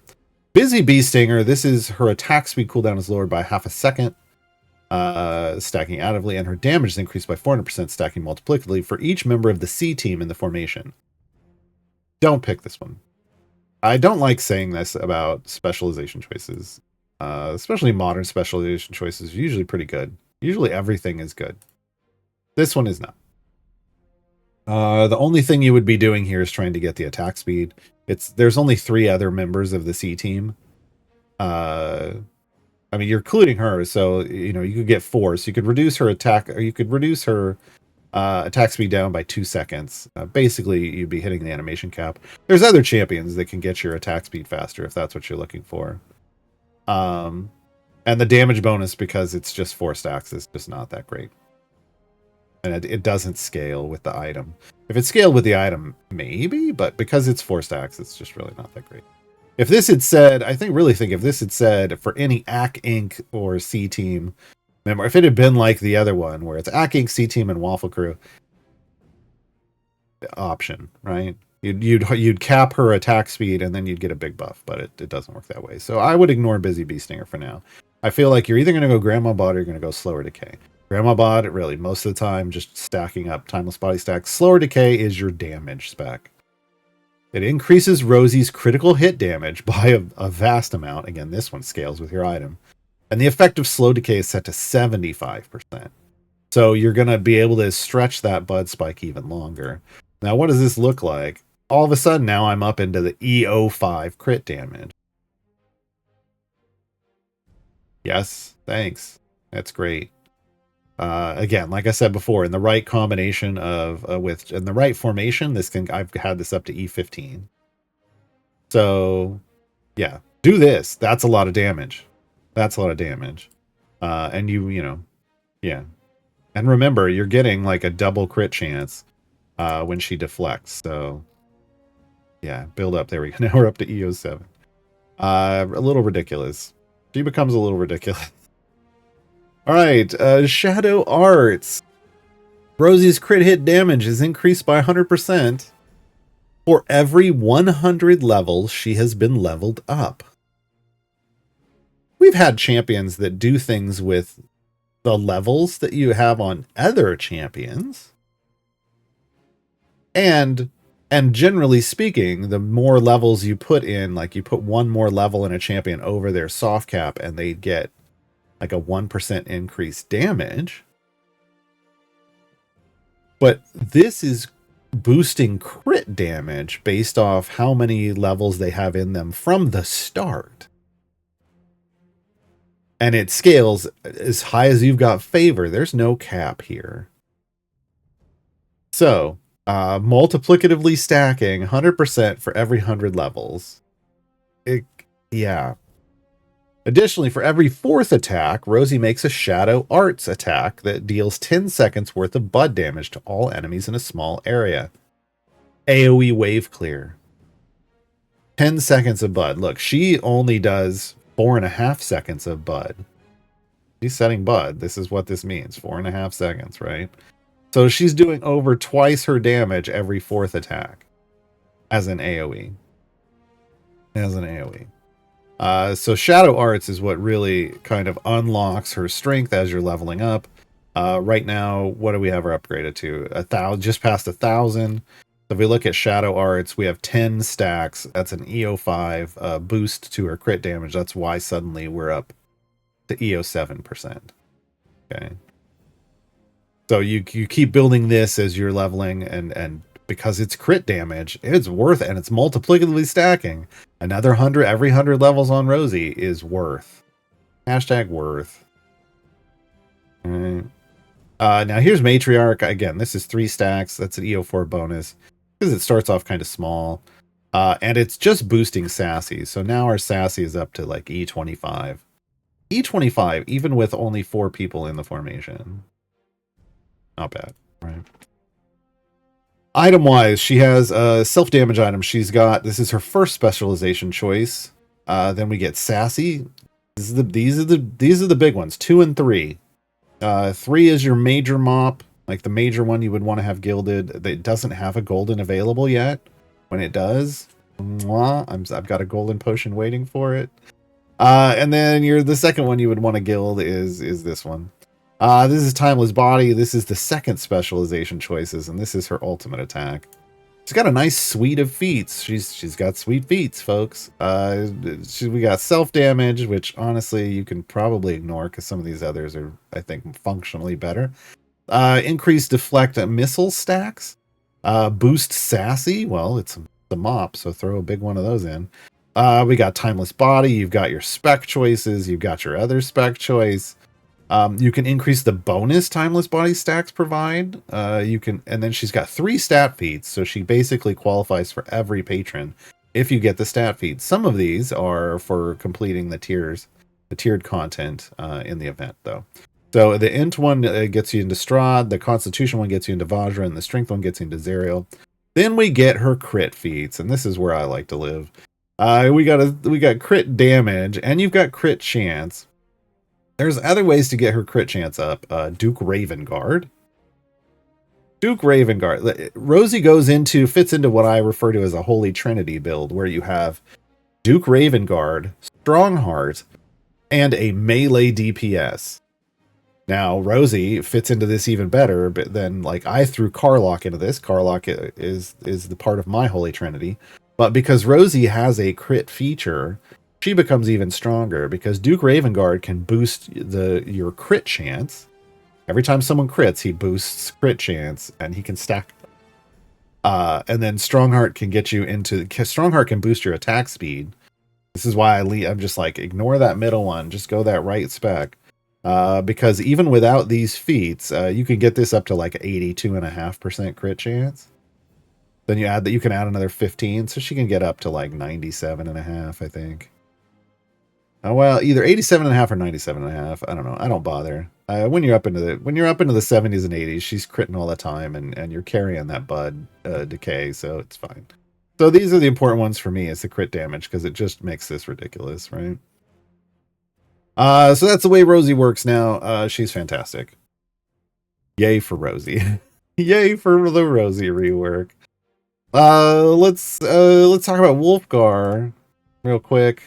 Busy Beestinger, this is her attack speed cooldown is lowered by half a second. Stacking additively, and her damage is increased by 400% stacking multiplicatively for each member of the C team in the formation. Don't pick this one. I don't like saying this about specialization choices. Especially modern specialization choices are usually pretty good. Usually everything is good. This one is not. The only thing you would be doing here is trying to get the attack speed. There's only 3 other members of the C team. I mean, you're including her, so you know you could get 4. So you could reduce her attack, or you could reduce her attack speed down by 2 seconds. Basically, you'd be hitting the animation cap. There's other champions that can get your attack speed faster if that's what you're looking for. And the damage bonus, because it's just 4 stacks, is just not that great. And it doesn't scale with the item. If it scaled with the item, maybe, but because it's 4 stacks, it's just really not that great. If this had said, I really think if this had said for any AC Inc. or C Team member, if it had been like the other one, where it's AC Inc., C Team, and Waffle Crew option, right? You'd cap her attack speed and then you'd get a big buff, but it doesn't work that way. So I would ignore Busy Beestinger for now. I feel like you're either going to go Grandma Bot or you're going to go Slower Decay. Grandma Bot, really, most of the time, just stacking up Timeless Body Stack. Slower Decay is your damage spec. It increases Rosie's critical hit damage by a vast amount. Again, this one scales with your item. And the effect of Slow Decay is set to 75%. So you're going to be able to stretch that Bud Spike even longer. Now, what does this look like? All of a sudden, now I'm up into the EO5 crit damage. Yes, thanks. That's great. Again, like I said before, in the right combination of in the right formation, I've had this up to E15. So yeah, do this. That's a lot of damage. And yeah. And remember, you're getting like a double crit chance when she deflects. So yeah, build up. There we go. Now we're up to EO7. A little ridiculous. She becomes a little ridiculous. All right, Shadow Arts. Rosie's crit hit damage is increased by 100% for every 100 levels she has been leveled up. We've had champions that do things with the levels that you have on other champions. And generally speaking, the more levels you put in, like you put one more level in a champion over their soft cap and they get like a 1% increased damage. But this is boosting crit damage based off how many levels they have in them from the start. And it scales as high as you've got favor. There's no cap here. So, multiplicatively stacking 100% for every 100 levels. Yeah. Additionally, for every 4th attack, Rosie makes a Shadow Arts attack that deals 10 seconds worth of Bud damage to all enemies in a small area. AoE Wave Clear. 10 seconds of Bud. Look, she only does 4.5 seconds of Bud. She's setting Bud. This is what this means. 4.5 seconds, right? So she's doing over twice her damage every 4th attack as an AoE. So Shadow Arts is what really kind of unlocks her strength as you're leveling up. Right now, what do we have her upgraded to? 1,000, just past 1,000. So if we look at Shadow Arts, we have 10 stacks. That's an EO5 boost to her crit damage. That's why suddenly we're up to EO7%. Okay. So you keep building this as you're leveling, and because it's crit damage, it's worth it, and it's multiplicatively stacking. Another 100, every 100 levels on Rosie is worth. Hashtag worth. All right. Now here's Matriarch. Again, this is 3 stacks. That's an EO4 bonus because it starts off kind of small. And it's just boosting Sassy. So now our Sassy is up to like E25. E25, even with only 4 people in the formation. Not bad, right? Item-wise, she has a self-damage item. This is her first specialization choice. Then we get Sassy. These are the big ones, 2 and 3. 3 is your major mop, like the major one you would want to have gilded. That doesn't have a golden available yet. When it does, I've got a golden potion waiting for it. And then the second one you would want to gild is this one. This is Timeless Body. This is the second specialization choices, and this is her ultimate attack. She's got a nice suite of feats. She's got sweet feats, folks. We got self damage, which honestly you can probably ignore because some of these others are, I think, functionally better. Increased deflect missile stacks. Boost Sassy. Well, it's the mop, so throw a big one of those in. We got Timeless Body. You've got your spec choices. You've got your other spec choice. You can increase the bonus Timeless Body stacks provide. And then she's got 3 stat feeds, so she basically qualifies for every patron if you get the stat feeds. Some of these are for completing the tiered content in the event, though. So the Int one gets you into Strahd, the Constitution one gets you into Vajra, and the Strength one gets you into Zariel. Then we get her crit feats, and this is where I like to live. We got crit damage, and you've got crit chance. There's other ways to get her crit chance up. Duke Ravengard. Rosie fits into what I refer to as a Holy Trinity build, where you have Duke Ravengard, Strongheart, and a melee DPS. Now, Rosie fits into this even better, but then, like, I threw Karlach into this. Karlach is the part of my Holy Trinity. But because Rosie has a crit feature, she becomes even stronger, because Duke Ravengard can boost your crit chance. Every time someone crits, he boosts crit chance, and he can stack. And then Strongheart can boost your attack speed. This is why I'm just like, ignore that middle one, just go that right spec. Because even without these feats, you can get this up to like 82.5% crit chance. Then you can add another 15, so she can get up to like 97.5, I think. Well, either 87.5 or 97.5. I don't know. I don't bother. When you're up into the 70s and 80s, she's critting all the time, and you're carrying that bud decay, so it's fine. So these are the important ones for me, is the crit damage, because it just makes this ridiculous, right? So that's the way Rosie works now. She's fantastic. Yay for Rosie. Yay for the Rosie rework. Let's talk about Wulfgar real quick.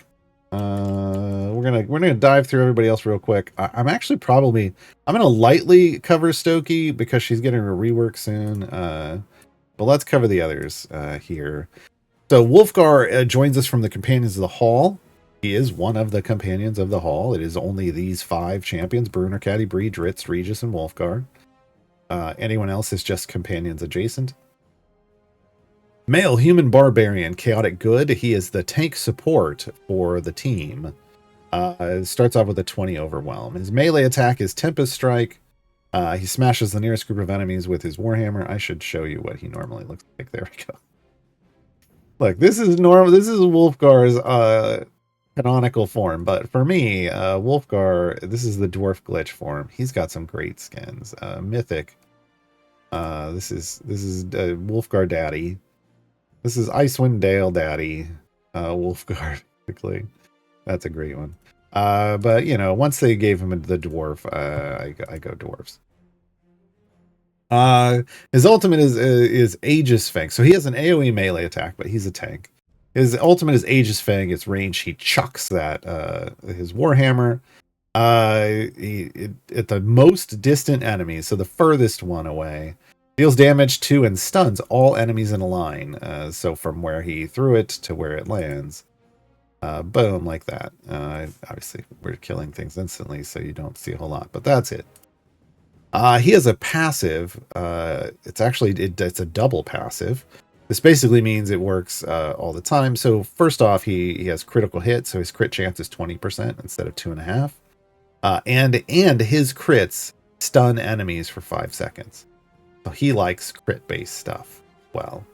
We're gonna dive through everybody else real quick. I'm gonna lightly cover Stoki because she's getting a rework soon. But let's cover the others here. So Wulfgar joins us from the Companions of the Hall. He is one of the Companions of the Hall. It is only these 5 champions: Bruenor, Catti, Bree, Dritz, Regis, and Wulfgar. Anyone else is just Companions adjacent. Male Human Barbarian, Chaotic Good. He is the tank support for the team. Starts off with a 20 Overwhelm. His melee attack is Tempest Strike. He smashes the nearest group of enemies with his Warhammer. I should show you what he normally looks like. There we go. Look, this is normal. This is Wulfgar's canonical form, but for me, Wulfgar, this is the dwarf glitch form. He's got some great skins. Mythic. This is Wulfgar Daddy. This is Icewind Dale Daddy. Wulfgar, basically. That's a great one. But once they gave him the dwarf, I go dwarves. His ultimate is Aegis Fang. So he has an AoE melee attack, but he's a tank. His ultimate is Aegis Fang. Its range, he chucks that his Warhammer at the most distant enemy, so the furthest one away, deals damage to and stuns all enemies in a line. So from where he threw it to where it lands, boom, like that. Obviously, we're killing things instantly, so you don't see a whole lot, but that's it. He has a passive. It's a double passive. This basically means it works all the time. So first off, he has critical hit, so his crit chance is 20% instead of 2.5. And his crits stun enemies for 5 seconds. So he likes crit-based stuff. Well,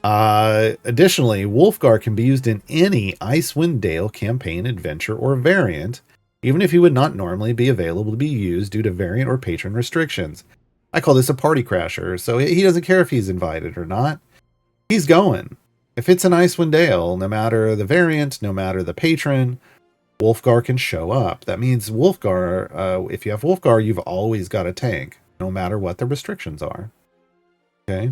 additionally, Wulfgar can be used in any Icewind Dale campaign, adventure, or variant, even if he would not normally be available to be used due to variant or patron restrictions. I call this a party crasher, so he doesn't care if he's invited or not. He's going. If it's an Icewind Dale, no matter the variant, no matter the patron, Wulfgar can show up. That means Wulfgar, if you have Wulfgar, you've always got a tank, no matter what the restrictions are. Okay.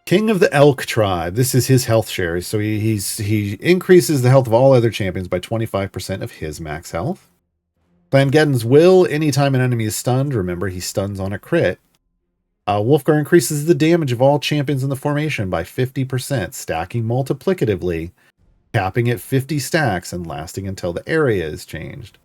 King of the Elk Tribe. This is his health share. So he increases the health of all other champions by 25% of his max health. Plangeddon's Will. Anytime an enemy is stunned, remember he stuns on a crit. Wulfgar increases the damage of all champions in the formation by 50%, stacking multiplicatively, capping at 50 stacks and lasting until the area is changed.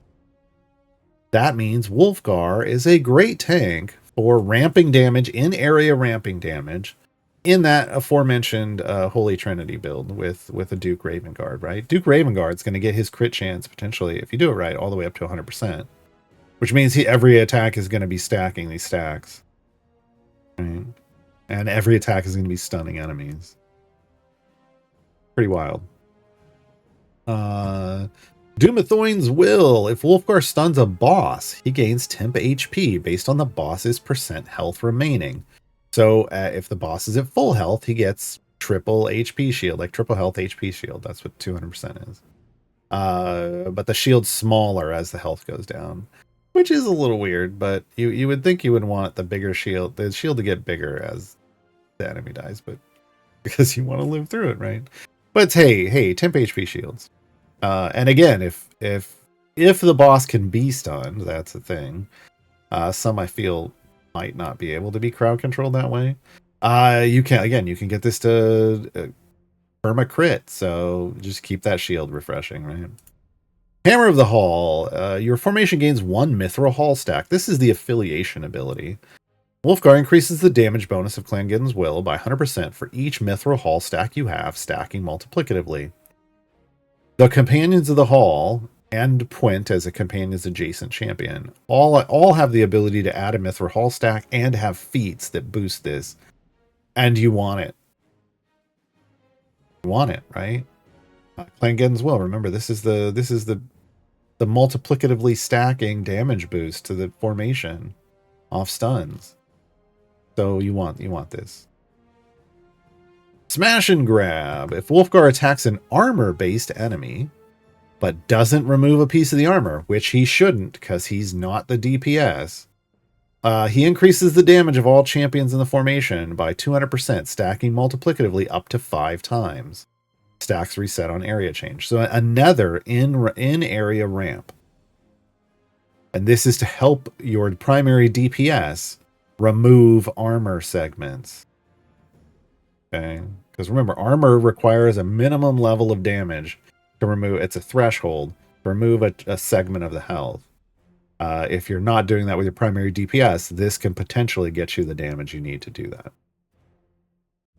That means Wulfgar is a great tank for ramping damage, in area ramping damage, in that aforementioned Holy Trinity build with a Duke Ravengard, right? Duke Ravengard's going to get his crit chance potentially, if you do it right, all the way up to 100%, which means every attack is going to be stacking these stacks, right? And every attack is going to be stunning enemies. Pretty wild. Doomathoin's Will. If Wulfgar stuns a boss, he gains temp HP based on the boss's % health remaining. So if the boss is at full health, he gets triple HP shield, like triple health HP shield. That's what 200% is. But the shield's smaller as the health goes down, which is a little weird, but you would think you would want the bigger shield, the shield to get bigger as the enemy dies, but because you want to live through it, right? But hey, temp HP shields. And again, if the boss can be stunned, that's the thing. Some I feel might not be able to be crowd controlled that way. You can get this to perma crit, so just keep that shield refreshing, right? Hammer of the Hall. Your formation gains 1 Mithril Hall stack. This is the affiliation ability. Wulfgar increases the damage bonus of Clangeddon's Will by 100% for each Mithril Hall stack you have, stacking multiplicatively. The Companions of the Hall and Puent as a companion's adjacent champion all have the ability to add a Mithril Hall stack and have feats that boost this, and you want it. You want it, right? Clangeddon's Will. Remember, this is the multiplicatively stacking damage boost to the formation off stuns. So you want this. Smash and Grab. If Wulfgar attacks an armor-based enemy, but doesn't remove a piece of the armor, which he shouldn't because he's not the DPS, he increases the damage of all champions in the formation by 200%, stacking multiplicatively up to 5 times. Stacks reset on area change. So another in-area ramp. And this is to help your primary DPS remove armor segments. Okay? Because remember, armor requires a minimum level of damage to remove. It's a threshold to remove a segment of the health. If you're not doing that with your primary DPS, this can potentially get you the damage you need to do that.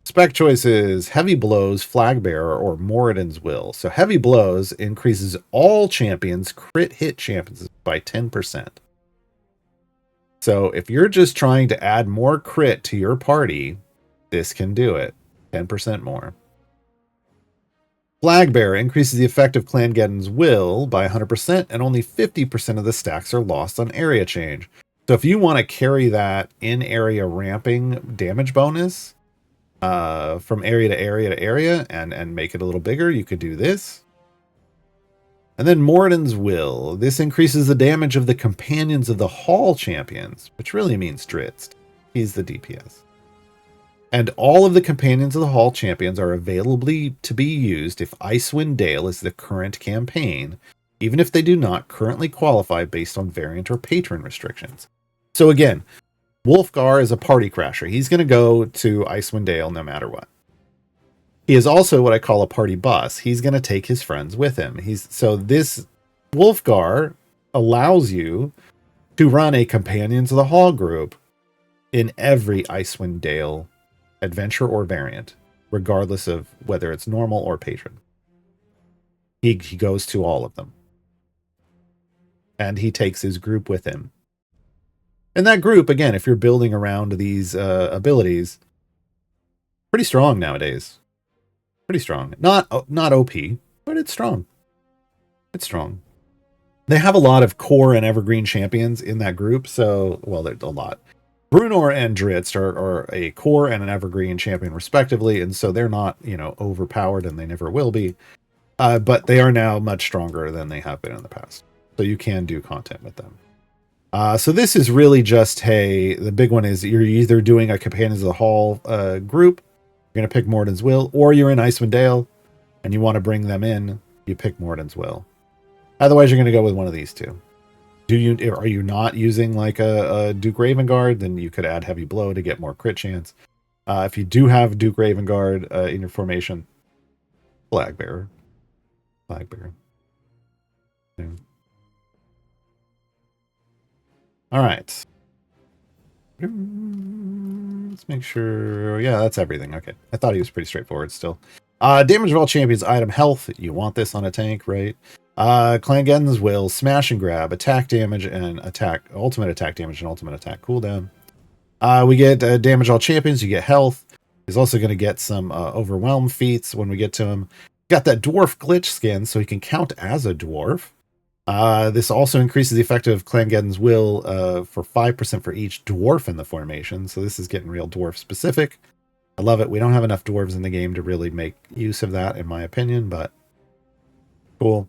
Spec choices: Heavy Blows, Flagbearer, or Moradin's Will. So Heavy Blows increases all champions' crit hit chances by 10%. So if you're just trying to add more crit to your party, this can do it. 10% more. Flagbearer increases the effect of Clangeddon's Will by 100%, and only 50% of the stacks are lost on area change. So if you want to carry that in-area ramping damage bonus from area to area to area and make it a little bigger, you could do this. And then Moradin's Will. This increases the damage of the Companions of the Hall champions, which really means Drizzt. He's the DPS. And all of the Companions of the Hall champions are available to be used if Icewind Dale is the current campaign, even if they do not currently qualify based on variant or patron restrictions. So again, Wulfgar is a party crasher. He's going to go to Icewind Dale no matter what. He is also what I call a party bus. He's going to take his friends with him. So this Wulfgar allows you to run a Companions of the Hall group in every Icewind Dale adventure or variant, regardless of whether it's normal or patron. He goes to all of them. And he takes his group with him. And that group, again, if you're building around these abilities, pretty strong nowadays. Pretty strong. Not OP, but it's strong. It's strong. They have a lot of core and evergreen champions in that group, so, well, there's a lot. Bruenor and Drizzt are a core and an evergreen champion respectively, and so they're not, overpowered, and they never will be. But they are now much stronger than they have been in the past. So you can do content with them. So this is really just, hey, the big one is you're either doing a Companions of the Hall group, you're going to pick Moradin's Will, or you're in Icewind Dale, and you want to bring them in, you pick Moradin's Will. Otherwise, you're going to go with one of these two. Are you not using like a Duke Ravengard? Then you could add Heavy Blow to get more crit chance. If you do have Duke Ravengard in your formation, Flagbearer. Yeah. All right. Let's make sure. Yeah, that's everything. Okay. I thought he was pretty straightforward still. Damage of all champions item health. You want this on a tank, right? Clangeddon's Will, smash and grab, attack damage and ultimate attack damage and ultimate attack cooldown. We get damage all champions. You get health. He's also going to get some overwhelm feats when we get to him. Got that dwarf glitch skin, so he can count as a dwarf. This also increases the effect of Clangeddon's Will for 5% for each dwarf in the formation. So this is getting real dwarf specific. I love it. We don't have enough dwarves in the game to really make use of that, in my opinion, but cool.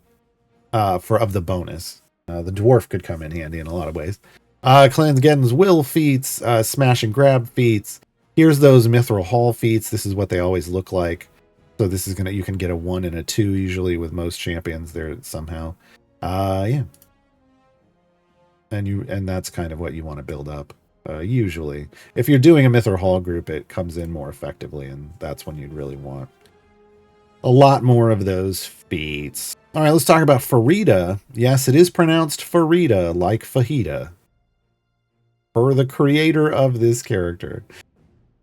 Of the bonus. The dwarf could come in handy in a lot of ways. Clangeddon's Will feats, smash and grab feats. Here's those Mithril Hall feats. This is what they always look like. So this is you can get a 1 and a 2 usually with most champions there somehow. Yeah. And that's kind of what you want to build up. Usually. If you're doing a Mithril Hall group, it comes in more effectively, and that's when you'd really want a lot more of those feats. All right, let's talk about Farideh. Yes, it is pronounced Farideh, like fajita. For the creator of this character.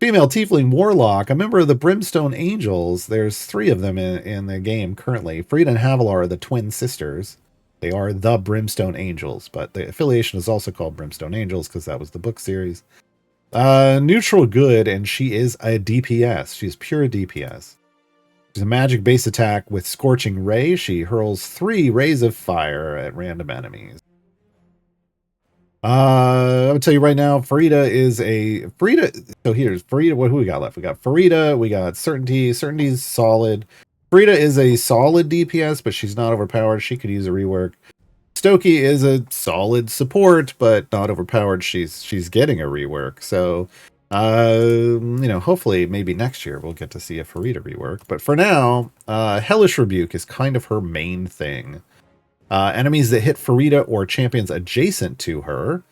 Female Tiefling Warlock, a member of the Brimstone Angels. There's 3 of them in the game currently. Farideh and Havilar are the twin sisters. They are the Brimstone Angels, but the affiliation is also called Brimstone Angels because that was the book series. Neutral good, and she is a DPS. She's pure DPS. She's a magic base attack with Scorching Ray. She hurls 3 rays of fire at random enemies. I'm gonna tell you right now, Farideh. So here's Farideh. Who we got left? We got Farideh. We got Certainty. Certainty's solid. Farideh is a solid DPS, but she's not overpowered. She could use a rework. Stoki is a solid support, but not overpowered. She's getting a rework. So, hopefully maybe next year we'll get to see a Farideh rework. But for now, Hellish Rebuke is kind of her main thing. Enemies that hit Farideh or champions adjacent to her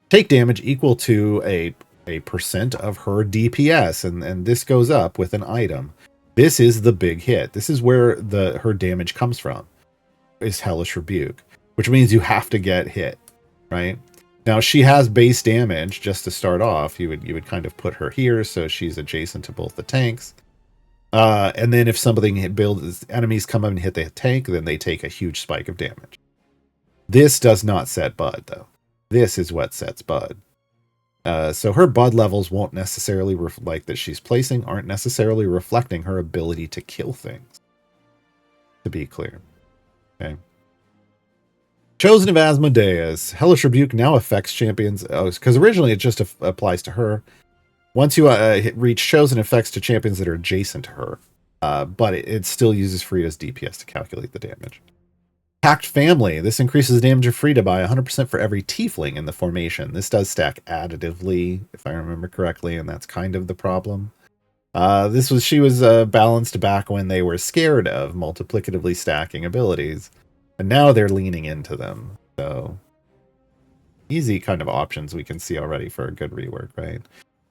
take damage equal to a percent of her DPS, and this goes up with an item. This is the big hit. This is where her damage comes from, is Hellish Rebuke, which means you have to get hit, right? Now she has base damage just to start off. You would kind of put her here so she's adjacent to both the tanks. And then if enemies come up and hit the tank, then they take a huge spike of damage. This does not set Bud, though. This is what sets Bud. So her Bud levels won't necessarily that she's placing aren't necessarily reflecting her ability to kill things. To be clear. Okay. Chosen of Asmodeus. Hellish Rebuke now affects champions. Because originally it just applies to her. Once you reach Chosen, effects to champions that are adjacent to her. But it still uses Farideh's DPS to calculate the damage. Pact Family. This increases the damage of Farideh by 100% for every tiefling in the formation. This does stack additively, if I remember correctly, and that's kind of the problem. She was balanced back when they were scared of multiplicatively stacking abilities, and now they're leaning into them. So easy kind of options we can see already for a good rework, right?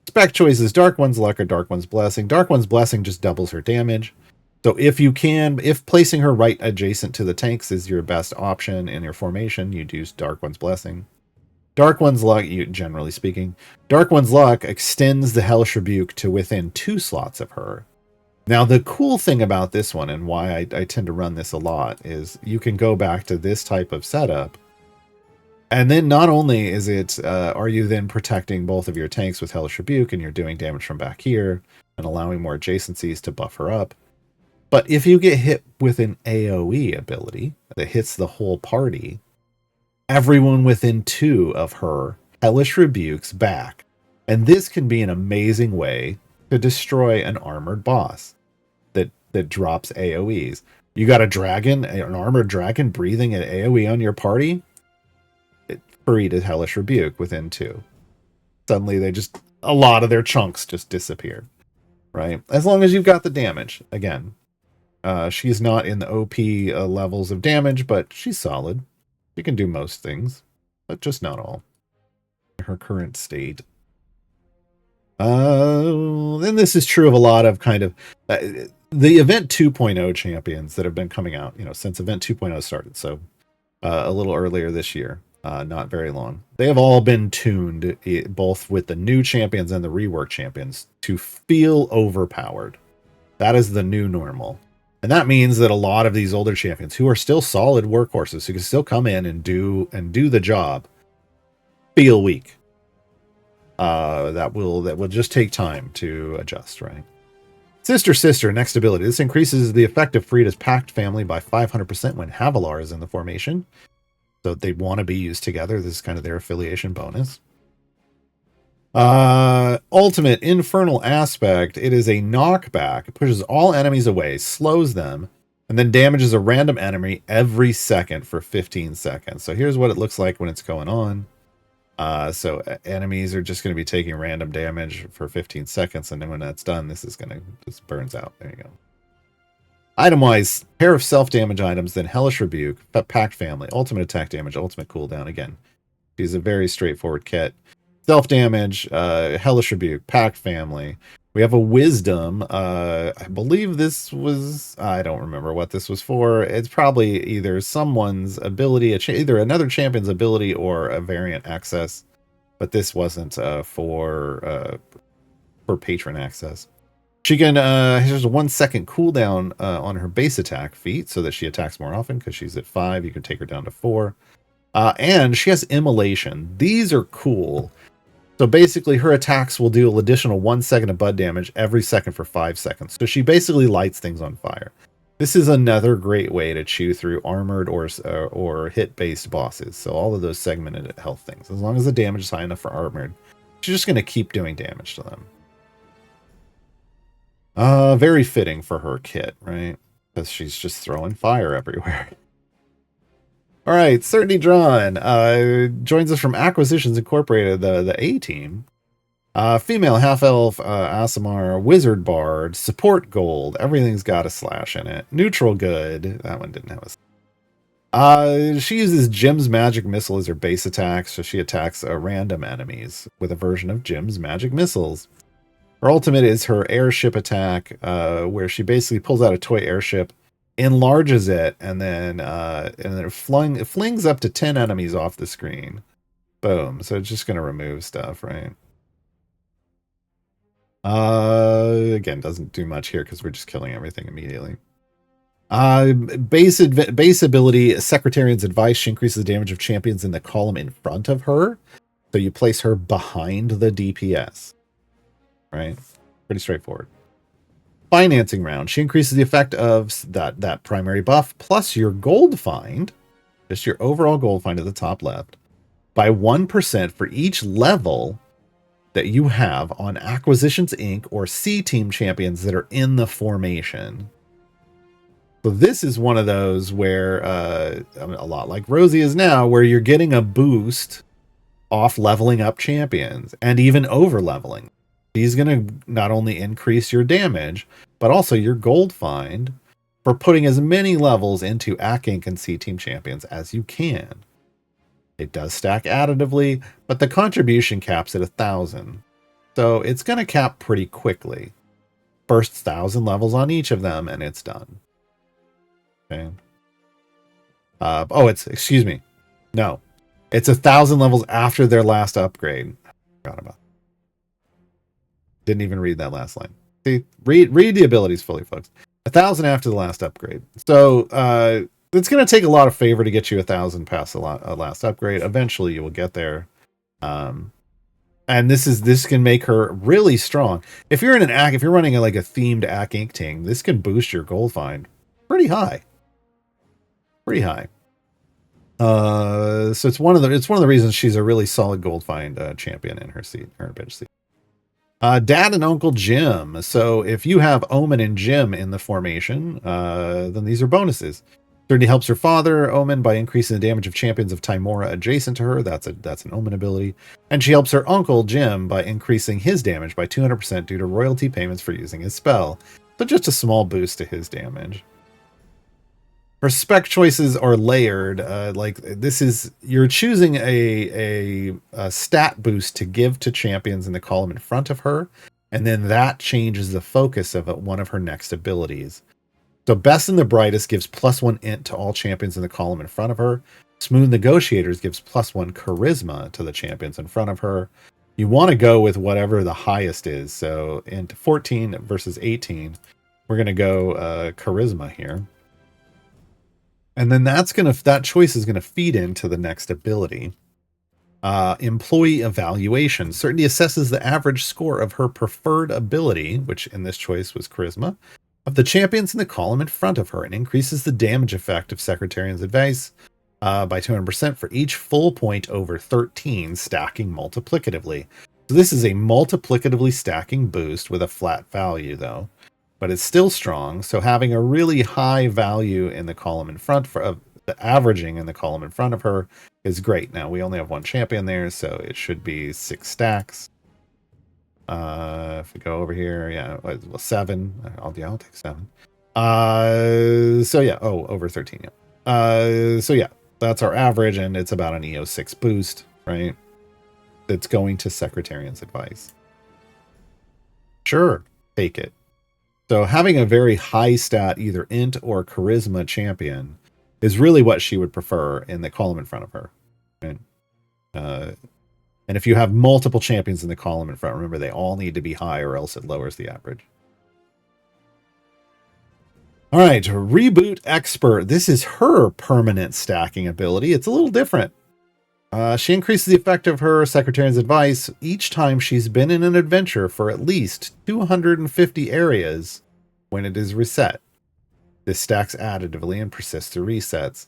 Spec choices: Dark One's Luck or Dark One's Blessing. Dark One's Blessing just doubles her damage. So if placing her right adjacent to the tanks is your best option in your formation, you'd use Dark One's Blessing. Dark One's Luck, generally speaking, Dark One's Luck extends the Hellish Rebuke to within 2 slots of her. Now, the cool thing about this one, and why I tend to run this a lot, is you can go back to this type of setup. And then not only is it, are you then protecting both of your tanks with Hellish Rebuke, and you're doing damage from back here, and allowing more adjacencies to buff her up. But if you get hit with an AoE ability that hits the whole party, everyone within 2 of her Hellish Rebukes back. And this can be an amazing way to destroy an armored boss that drops AoEs. You got an armored dragon breathing an AoE on your party? Farideh's Hellish Rebuke within 2. Suddenly a lot of their chunks just disappear. Right? As long as you've got the damage. Again, she's not in the OP levels of damage, but she's solid. She can do most things, but just not all. Her current state. And this is true of a lot of kind of the Event 2.0 champions that have been coming out, since Event 2.0 started. So a little earlier this year. Not very long. They have all been tuned, both with the new champions and the rework champions, to feel overpowered. That is the new normal. And that means that a lot of these older champions who are still solid workhorses, who can still come in and do the job, feel weak. That will just take time to adjust, right? Sister, next ability. This increases the effect of Faride's packed family by 500% when Havilar is in the formation. So they want to be used together. This is kind of their affiliation bonus. Ultimate Infernal Aspect. It is a knockback. It pushes all enemies away, slows them, and then damages a random enemy every second for 15 seconds. So here's what it looks like when it's going on. So enemies are just going to be taking random damage for 15 seconds, and then when that's done, this burns out. There you go. Item-wise, pair of self-damage items, then Hellish Rebuke, Pact Family, ultimate attack damage, ultimate cooldown. Again, she's a very straightforward kit. Self-damage, Hellish Rebuke, Pact Family. We have a Wisdom. I believe this was... I don't remember what this was for. It's probably either someone's ability, either another champion's ability or a variant access. But this wasn't for patron access. She can... there's a 1 second cooldown on her base attack feat so that she attacks more often because she's at 5. You can take her down to 4. And she has Immolation. These are cool. So basically, her attacks will do an additional 1 second of bud damage every second for 5 seconds. So she basically lights things on fire. This is another great way to chew through armored or hit-based bosses. So all of those segmented health things. As long as the damage is high enough for armored, she's just going to keep doing damage to them. Very fitting for her kit, right? Because she's just throwing fire everywhere. All right, Certainty Drawn joins us from Acquisitions Incorporated, the A team. Female half-elf, Aasimar, Wizard Bard, Support Gold. Everything's got a slash in it. Neutral good. That one didn't have a... she uses Jim's Magic Missile as her base attack, so she attacks random enemies with a version of Jim's Magic Missiles. Her ultimate is her airship attack, where she basically pulls out a toy airship, enlarges it, and then it flings up to 10 enemies off the screen. Boom. So it's just going to remove stuff, right? Again, doesn't do much here because we're just killing everything immediately. Base ability, Secretarian's Advice. She increases the damage of champions in the column in front of her. So you place her behind the DPS. Right? Pretty straightforward. Financing round. She increases the effect of that primary buff plus your gold find, just your overall gold find at the top left, by 1% for each level that you have on Acquisitions Inc. or C Team champions that are in the formation. So this is one of those where, a lot like Rosie is now, where you're getting a boost off leveling up champions and even over leveling. He's going to not only increase your damage, but also your gold find for putting as many levels into AC Inc. and C Team champions as you can. It does stack additively, but the contribution caps at 1,000. So it's going to cap pretty quickly. First 1,000 levels on each of them, and it's done. Okay. Excuse me. No. It's 1,000 levels after their last upgrade. I forgot about that. Didn't even read that last line. See, read the abilities fully, folks. 1,000 after the last upgrade. So it's going to take a lot of favor to get you 1,000 past the last upgrade. Eventually, you will get there. And this can make her really strong. If you're if you're running like a themed AC Inc. team, this can boost your gold find pretty high. Pretty high. So it's one of the reasons she's a really solid gold find champion in her bench seat. Dad and Uncle Jim. So if you have Omen and Jim in the formation, then these are bonuses. Certainty helps her father, Omen, by increasing the damage of champions of Tymora adjacent to her. That's an Omen ability. And she helps her uncle, Jim, by increasing his damage by 200% due to royalty payments for using his spell. So just a small boost to his damage. Her spec choices are layered. You're choosing a stat boost to give to champions in the column in front of her, and then that changes the focus of one of her next abilities. So Best and the Brightest gives +1 int to all champions in the column in front of her. Smooth Negotiators gives +1 charisma to the champions in front of her. You want to go with whatever the highest is. So in 14 versus 18, we're going to go charisma here. And then that choice is going to feed into the next ability. Employee evaluation. Certainty assesses the average score of her preferred ability, which in this choice was charisma, of the champions in the column in front of her, and increases the damage effect of Secretarian's advice by 200% for each full point over 13, stacking multiplicatively. So this is a multiplicatively stacking boost with a flat value, though. But it's still strong, so having a really high value in the column in front of the averaging in the column in front of her is great. Now, we only have one champion there, so it should be 6 stacks. If we go over here, yeah, well, 7. I'll take 7. So yeah, over 13, yeah. So yeah, that's our average, and it's about an EO6 boost, right? That's going to Secretarian's advice. Sure, take it. So having a very high stat, either int or charisma champion, is really what she would prefer in the column in front of her. Right? And if you have multiple champions in the column in front, remember they all need to be high or else it lowers the average. All right, Reboot Expert. This is her permanent stacking ability. It's a little different. She increases the effect of her Secretarian's advice each time she's been in an adventure for at least 250 areas when it is reset. This stacks additively and persists through resets.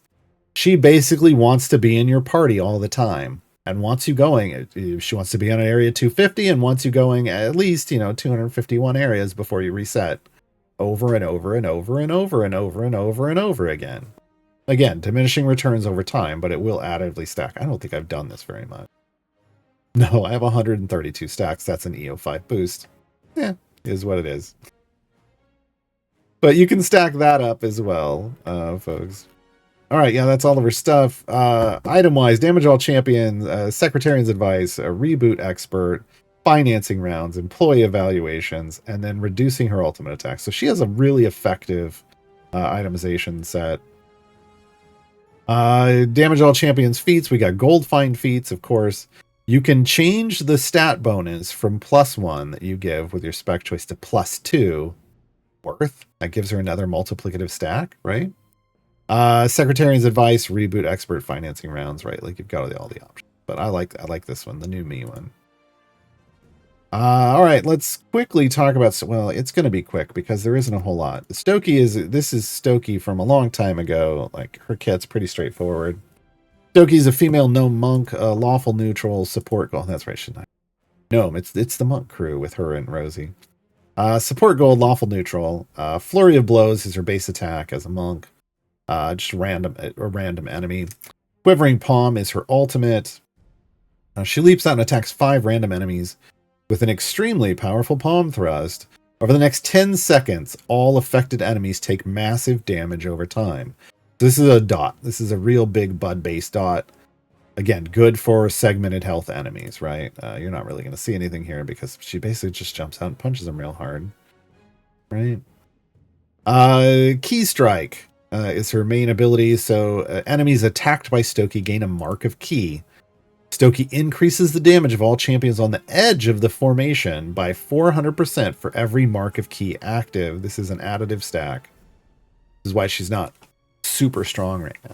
She basically wants to be in your party all the time and wants you going. She wants to be on an area 250 and wants you going at least, 251 areas before you reset, over and over and over and over and over and over and over again. Again, diminishing returns over time, but it will additively stack. I don't think I've done this very much. No, I have 132 stacks. That's an EO5 boost. Is what it is. But you can stack that up as well, folks. All right, yeah, that's all of her stuff. Item-wise, damage all champions, Secretarian's advice, a reboot expert, financing rounds, employee evaluations, and then reducing her ultimate attack. So she has a really effective itemization set. Damage all champions feats. We got gold find feats, of course. You can change the stat bonus from +1 that you give with your spec choice to +2 worth. That gives her another multiplicative stack, right? Secretarian's advice, reboot expert, financing rounds, right? Like you've got all the options. But I like this one, the new me one. All right, let's quickly talk about. Well, it's going to be quick because there isn't a whole lot. This is Stoki from a long time ago. Like her kit's pretty straightforward. Stoki's a female gnome monk, a lawful neutral support goal. That's right, she's not gnome. It's the monk crew with her and Rosie. Support gold, lawful neutral. Flurry of blows is her base attack as a monk. Just a random enemy. Quivering palm is her ultimate. She leaps out and attacks 5 random enemies with an extremely powerful palm thrust. Over the next 10 seconds, all affected enemies take massive damage over time. This is a dot. This is a real big bud-based dot. Again, good for segmented health enemies, right? You're not really going to see anything here because she basically just jumps out and punches them real hard. Right? Key Strike is her main ability. So enemies attacked by Stoki gain a mark of key. Stoki increases the damage of all champions on the edge of the formation by 400% for every mark of key active. This is an additive stack. This is why she's not super strong right now.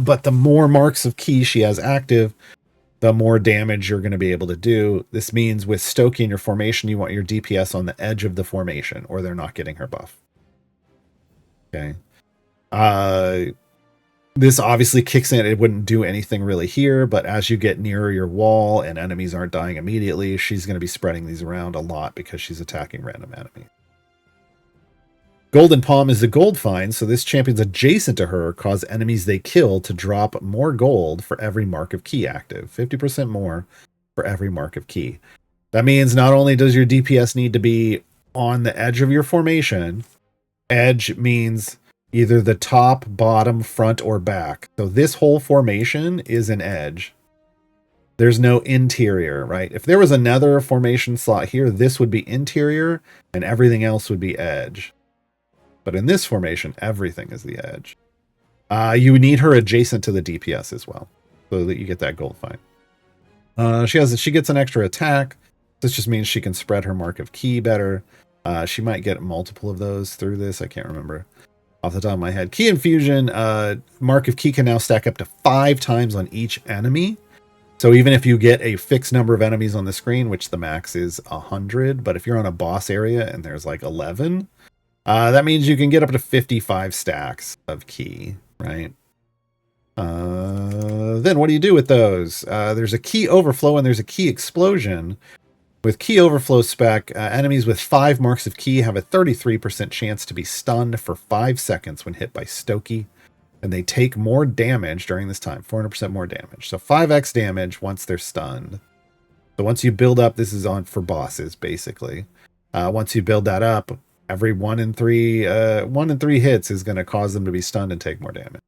But the more marks of key she has active, the more damage you're going to be able to do. This means with Stoki in your formation, you want your DPS on the edge of the formation, or they're not getting her buff. Okay. This obviously kicks in. It wouldn't do anything really here, but as you get nearer your wall and enemies aren't dying immediately, she's going to be spreading these around a lot because she's attacking random enemies. Golden Palm is the gold find, so this champion's adjacent to her cause enemies they kill to drop more gold for every mark of key active. 50% more for every mark of key. That means not only does your DPS need to be on the edge of your formation, edge means either the top, bottom, front, or back. So this whole formation is an edge. There's no interior, right? If there was another formation slot here, this would be interior and everything else would be edge. But in this formation, everything is the edge. You need her adjacent to the DPS as well, so that you get that gold find. She gets an extra attack. This just means she can spread her mark of key better. She might get multiple of those through this. I can't remember off the top of my head. Key infusion, mark of key can now stack up to 5 times on each enemy. So even if you get a fixed number of enemies on the screen, which the max is 100, but if you're on a boss area and there's like 11, that means you can get up to 55 stacks of key, right? Then what do you do with those? There's a key overflow and there's a key explosion. With key overflow spec, enemies with 5 marks of key have a 33% chance to be stunned for 5 seconds when hit by Stoki, and they take more damage during this time, 400% more damage. So 5x damage once they're stunned. So once you build up, this is on for bosses basically. Once you build that up, every 1 in 3 hits is going to cause them to be stunned and take more damage.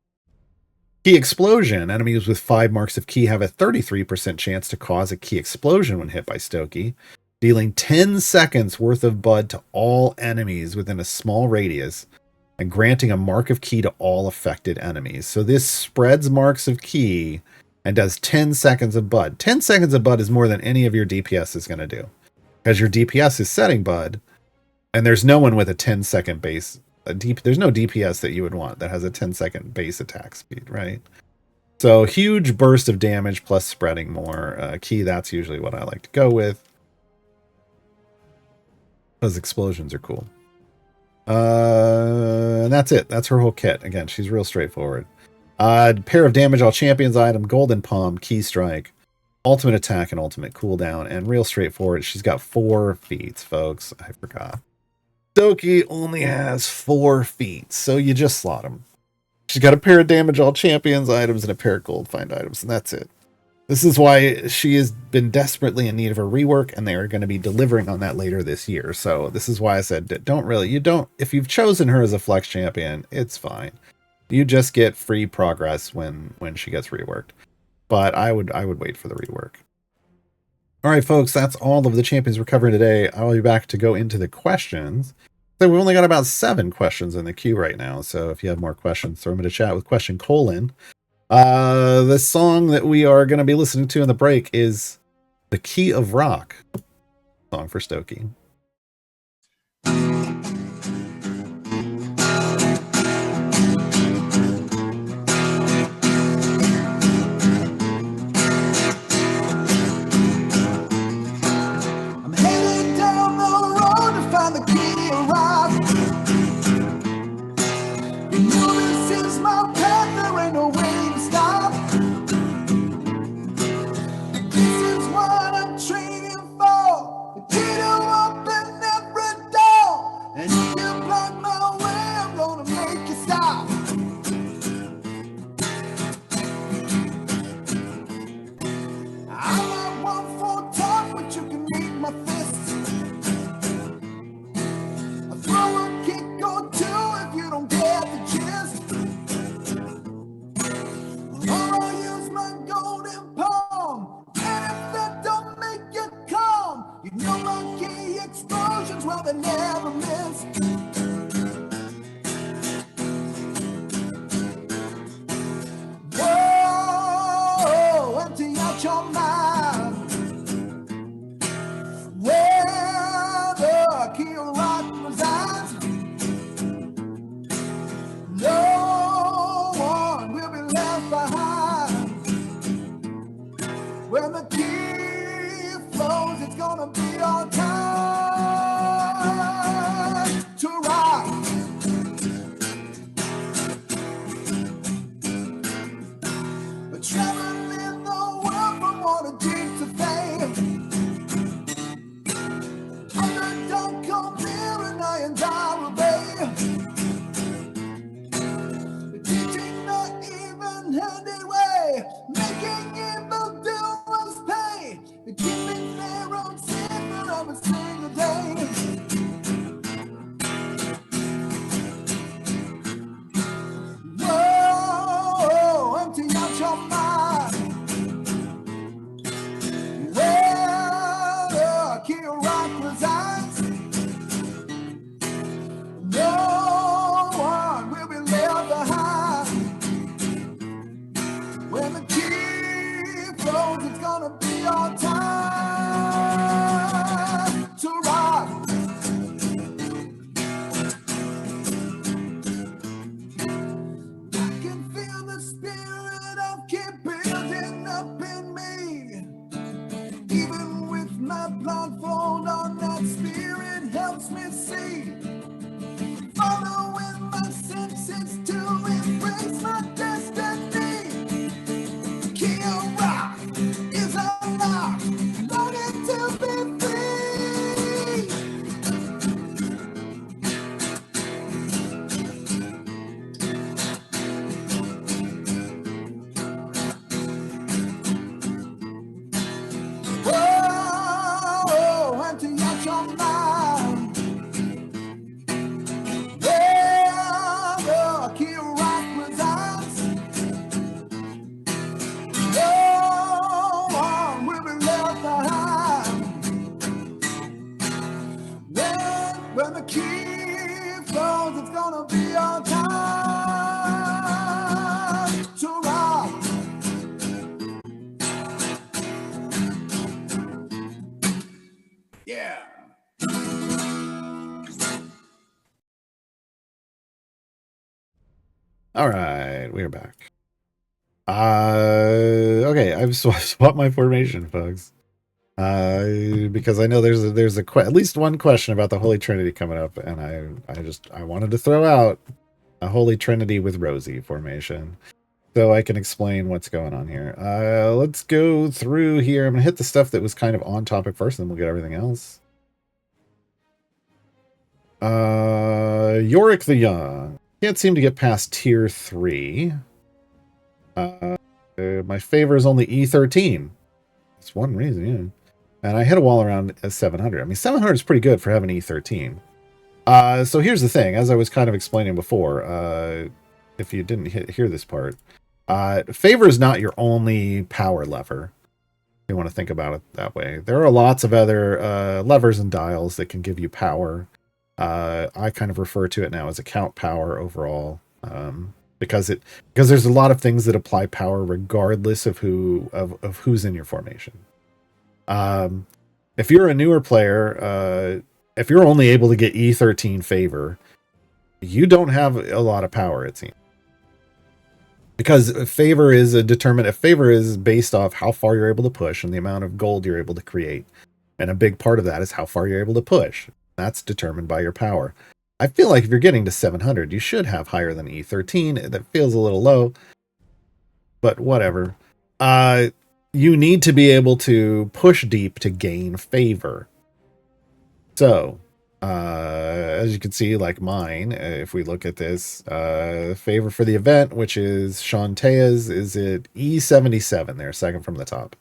Key explosion. Enemies with 5 marks of key have a 33% chance to cause a key explosion when hit by Stoki, dealing 10 seconds worth of bud to all enemies within a small radius, and granting a mark of key to all affected enemies. So this spreads marks of key and does 10 seconds of bud. 10 seconds of bud is more than any of your DPS is going to do, because your DPS is setting bud, and there's no one with a 10-second base. There's no DPS that you would want that has a 10-second base attack speed, right? So huge burst of damage plus spreading more key. That's usually what I like to go with. Those explosions are cool. And that's it. That's her whole kit. Again, she's real straightforward. Pair of damage all champions item, golden palm, key strike, ultimate attack, and ultimate cooldown. And real straightforward. She's got 4 feats, folks. I forgot. Stoki only has 4 feet, so you just slot them. She's got a pair of damage all champions items and a pair of gold find items, and that's it. This is why she has been desperately in need of a rework, and they are going to be delivering on that later this year. So this is why I said, if you've chosen her as a flex champion, it's fine. You just get free progress when she gets reworked. But I would wait for the rework. All right, folks, that's all of the champions we're covering today. I'll be back to go into the questions. So we've only got about 7 questions in the queue right now. So if you have more questions, throw them in the chat with question : the song that we are going to be listening to in the break is The Key of Rock, song for Stoki. Keeping their own secret of a gonna be your time to rock. I can feel the spirit of keep building up in me. Even with my blindfold on, that spirit helps me see. Following my senses to embrace my destiny. Key of rock is unlocked, loaded to be free. Oh, empty out your mind. Yeah, the key of rock resides. No one will be left behind. When the key falls, it's gonna be your time to rock. Yeah. All right, we're back. Okay, I've swapped my formation, folks. Because I know there's at least one question about the Holy Trinity coming up, and I wanted to throw out a Holy Trinity with Rosie formation, so I can explain what's going on here. Let's go through here. I'm gonna hit the stuff that was kind of on topic first, and then we'll get everything else. Yorick the Young. Can't seem to get past tier 3. My favor is only E13. That's one reason, yeah. And I hit a wall around 700. I mean, 700 is pretty good for having E13. So here's the thing. As I was kind of explaining before, if you didn't hear this part, favor is not your only power lever. If you want to think about it that way. There are lots of other levers and dials that can give you power. I kind of refer to it now as account power overall, because there's a lot of things that apply power regardless of who's in your formation. If you're a newer player, if you're only able to get E13 favor, you don't have a lot of power, it seems. Because favor is based off how far you're able to push and the amount of gold you're able to create. And a big part of that is how far you're able to push. That's determined by your power. I feel like if you're getting to 700, you should have higher than E13. That feels a little low, but whatever. You need to be able to push deep to gain favor. So, as you can see, like mine, if we look at this, favor for the event, which is Shantaea's, is at E77 there, second from the top.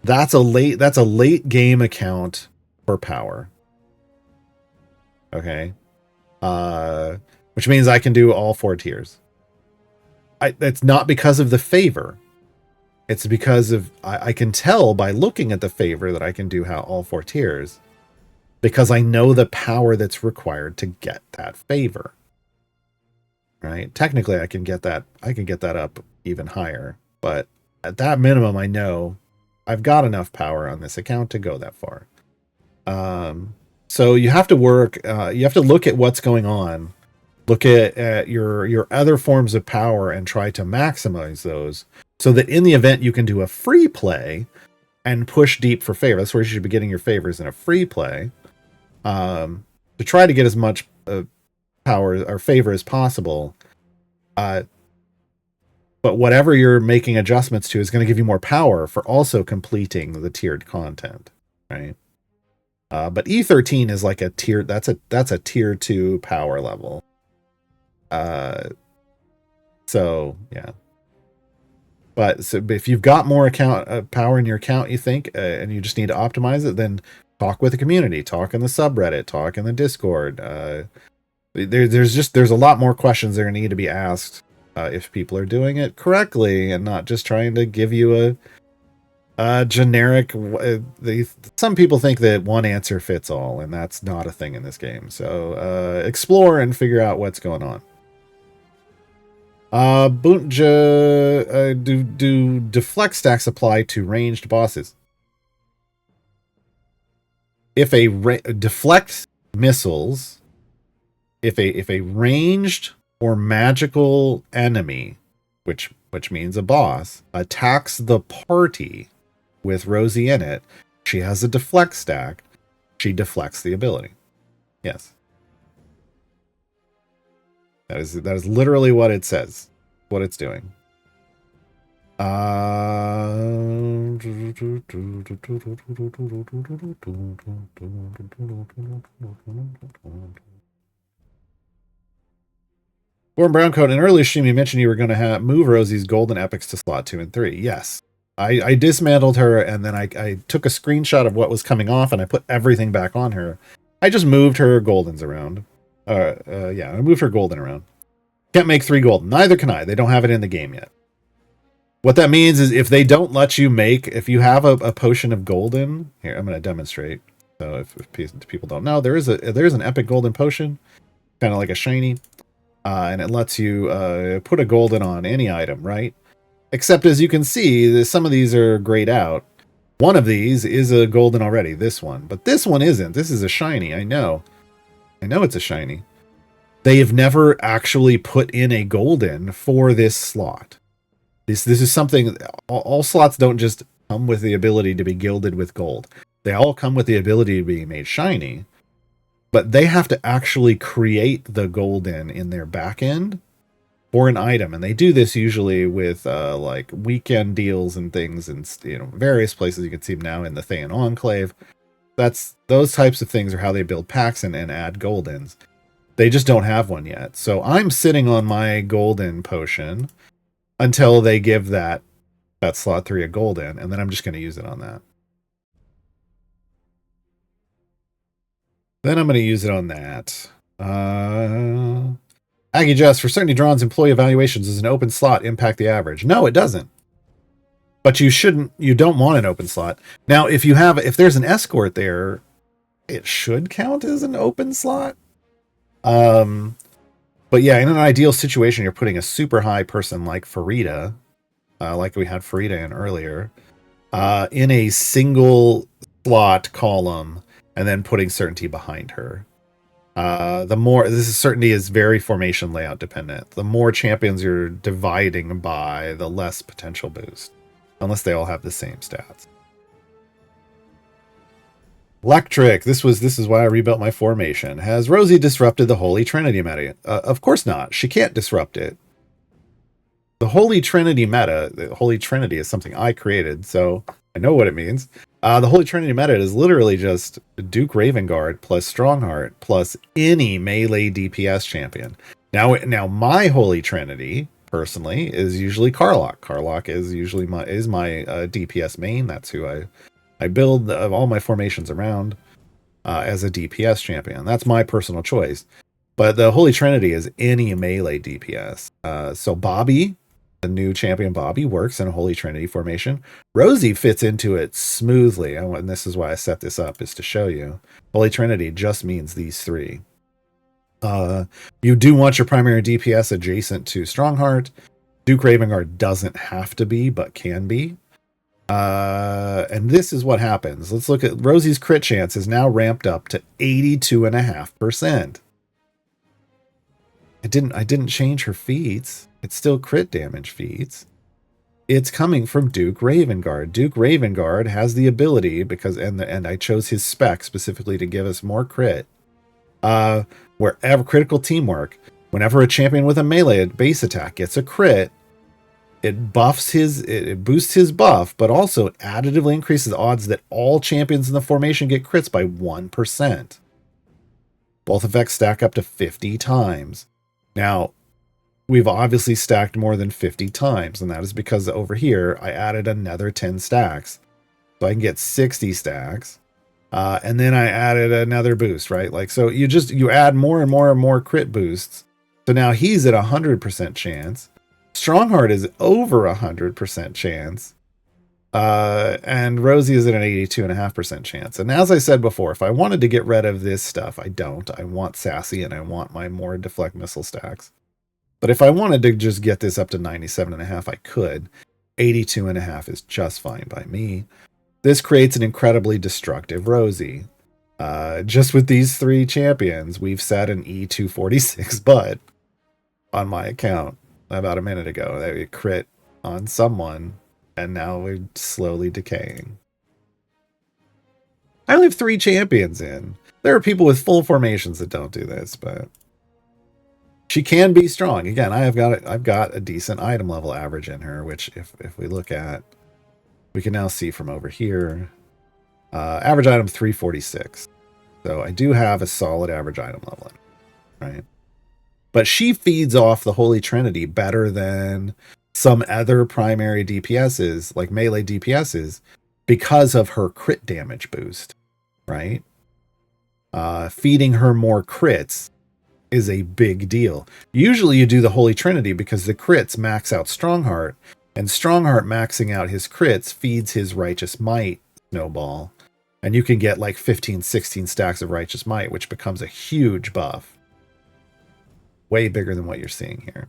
That's a late game account for power. Okay. Which means I can do all 4 tiers. It's not because of the favor. It's because of I can tell by looking at the favor that I can do all 4 tiers, because I know the power that's required to get that favor. Right? Technically, I can get that up even higher, but at that minimum, I know I've got enough power on this account to go that far. So you have to work. You have to look at what's going on. Look at your other forms of power and try to maximize those, so that in the event you can do a free play and push deep for favor. That's where you should be getting your favors in a free play, to try to get as much power or favor as possible. But whatever you're making adjustments to is going to give you more power for also completing the tiered content, right? But E13 is like a tier. That's a tier 2 power level. So yeah. But if you've got more account power in your account, you think, and you just need to optimize it, then talk with the community, talk in the subreddit, talk in the Discord. There's a lot more questions that need to be asked if people are doing it correctly and not just trying to give you a generic. Some people think that one answer fits all, and that's not a thing in this game. So explore and figure out what's going on. Do deflect stacks apply to ranged bosses? If a deflect missiles, if a ranged or magical enemy, which means a boss, attacks the party with Rosie in it, she has a deflect stack. She deflects the ability. Yes. That is literally what it says. What it's doing. Born Browncoat, in an earlier stream you mentioned you were going to move Rosie's golden epics to slot 2 and 3. Yes. I dismantled her, and then I took a screenshot of what was coming off, and I put everything back on her. I just moved her goldens around. Yeah, I moved her golden around. Can't make 3 golden. Neither can I. They don't have it in the game yet. What that means is if they don't let you make, if you have a potion of golden, here, I'm going to demonstrate. So if people don't know, there's an epic golden potion, kind of like a shiny, and it lets you put a golden on any item, right? Except as you can see, some of these are grayed out. One of these is a golden already, this one, but this one isn't. This is a shiny. I know it's a shiny. They have never actually put in a golden for this slot. This is something, all slots don't just come with the ability to be gilded with gold. They all come with the ability to be made shiny, but they have to actually create the golden in their back end for an item. And they do this usually with like weekend deals and things, and various places. You can see them now in the Thayan Enclave. Those types of things are how they build packs and add goldens. They just don't have one yet. So I'm sitting on my golden potion until they give that slot 3 a golden, and then I'm just going to use it on that. Then I'm going to use it on that. Aggie Jess, for Certainty Drawn's employee evaluations, does an open slot impact the average? No, it doesn't. But you don't want an open slot. Now, if there's an escort there, it should count as an open slot. But yeah, in an ideal situation, you're putting a super high person like Farideh, like we had Farideh in earlier, in a single slot column, and then putting Certainty behind her. Certainty is very formation layout dependent. The more champions you're dividing by, the less potential boost, unless they all have the same stats. Electric, this is why I rebuilt my formation. Has Rosie disrupted the Holy Trinity meta? Of course not. She can't disrupt it. The Holy Trinity meta, the Holy Trinity is something I created, so I know what it means. The Holy Trinity meta is literally just Duke Ravengard plus Strongheart plus any melee DPS champion. Now my Holy Trinity, personally, is usually Karlach. Karlach is usually my DPS main. That's who I build all my formations around as a DPS champion. That's my personal choice. But the Holy Trinity is any melee DPS. So Bobby, the new champion Bobby, works in a Holy Trinity formation. Rosie fits into it smoothly. And this is why I set this up, is to show you. Holy Trinity just means these 3. You do want your primary DPS adjacent to Strongheart. Duke Ravengard doesn't have to be, but can be. And this is what happens. Let's look at Rosie's crit chance is now ramped up to 82.5%. I didn't change her feats. It's still crit damage feats. It's coming from Duke Ravengard. Duke Ravengard has the ability, and I chose his spec specifically to give us more crit. Wherever critical teamwork, whenever a champion with a melee base attack gets a crit, it boosts his buff, but also it additively increases the odds that all champions in the formation get crits by 1%. Both effects stack up to 50 times. Now, we've obviously stacked more than 50 times, and that is because over here, I added another 10 stacks. So I can get 60 stacks. And then I added another boost, right? Like, so you add more and more and more crit boosts. So now he's at 100% chance. Strongheart is over 100% chance. And Rosie is at an 82.5% chance. And as I said before, if I wanted to get rid of this stuff, I don't. I want Sassy and I want my more deflect missile stacks. But if I wanted to just get this up to 97.5, I could. 82.5 is just fine by me. This creates an incredibly destructive Rosie. Just with these 3 champions, we've set an E246 butt on my account about a minute ago. They crit on someone, and now we're slowly decaying. I only have 3 champions in. There are people with full formations that don't do this, but she can be strong. Again, I've got a decent item level average in her, which if we look at, we can now see from over here. Average item 346. So I do have a solid average item level, right? But she feeds off the Holy Trinity better than some other primary DPSs, like melee DPSs, because of her crit damage boost, right? Feeding her more crits is a big deal. Usually you do the Holy Trinity because the crits max out Strongheart, and Strongheart maxing out his crits feeds his Righteous Might snowball. And you can get like 15, 16 stacks of Righteous Might, which becomes a huge buff. Way bigger than what you're seeing here.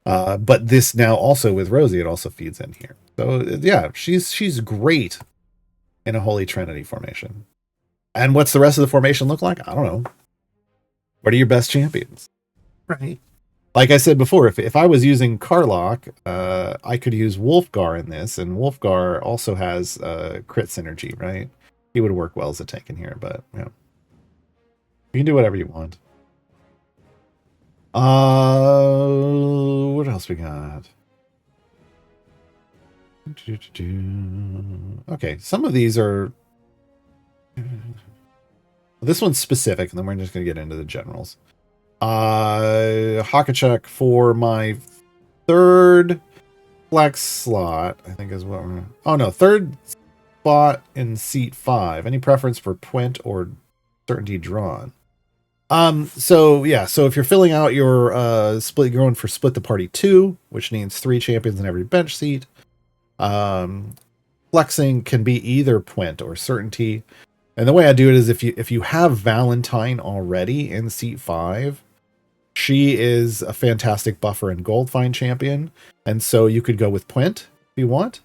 But this now also with Rosie, it also feeds in here. So yeah, she's great in a Holy Trinity formation. And what's the rest of the formation look like? I don't know. What are your best champions? Right. Like I said before, if I was using Karlach, I could use Wulfgar in this, and Wulfgar also has crit synergy, right? He would work well as a tank in here, but you know, you can do whatever you want. What else we got? Okay, some of these are. This one's specific, and then we're just going to get into the generals. Hakachuk for my 3rd flex slot, I think is what we're... Oh, no, 3rd spot in seat 5. Any preference for Pwent or Certainty drawn? So if you're filling out your split, you're going for Split the Party 2, which means 3 champions in every bench seat. Flexing can be either Pwent or Certainty. And the way I do it is if you have Valentine already in seat 5, she is a fantastic buffer and Goldfind champion. And so you could go with Pwent if you want.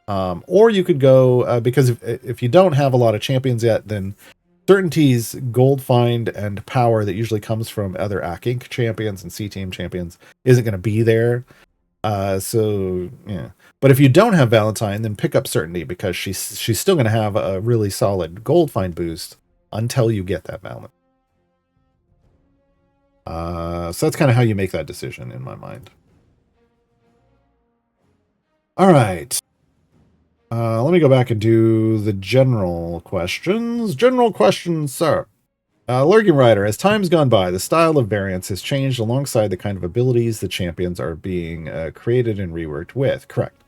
Or you could go, because if you don't have a lot of champions yet, then Certainty's Goldfind and power that usually comes from other Inc. champions and C-Team champions isn't going to be there. So, yeah. But if you don't have Valentine, then pick up Certainty, because she's still going to have a really solid Goldfind boost until you get that Valentine. So that's kind of how you make that decision in my mind. All right. Let me go back and do the general questions. General questions, sir. Lurking Rider, as time's gone by, the style of variants has changed alongside the kind of abilities the champions are being created and reworked with. Correct.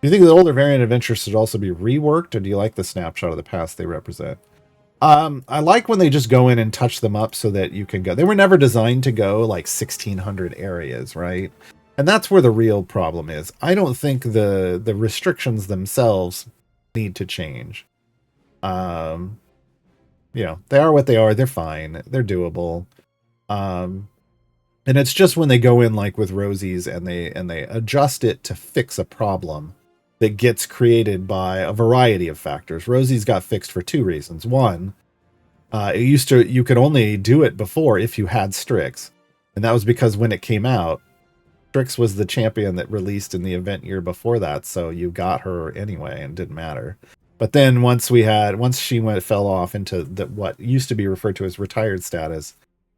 Do you think the older variant adventures should also be reworked, or do you like the snapshot of the past they represent? I like when they just go in and touch them up so that you can go. They were never designed to go like 1,600 areas, right? And that's where the real problem is. I don't think the restrictions themselves need to change. You know, they are what they are. They're fine. They're doable. And it's just when they go in like with Rosie's and they adjust it to fix a problem that gets created by a variety of factors. Rosie's got fixed for 2 reasons. One, you could only do it before if you had Strix. And that was because when it came out, Strix was the champion that released in the event year before that, so you got her anyway, and it didn't matter. But then once she fell off into what used to be referred to as retired status,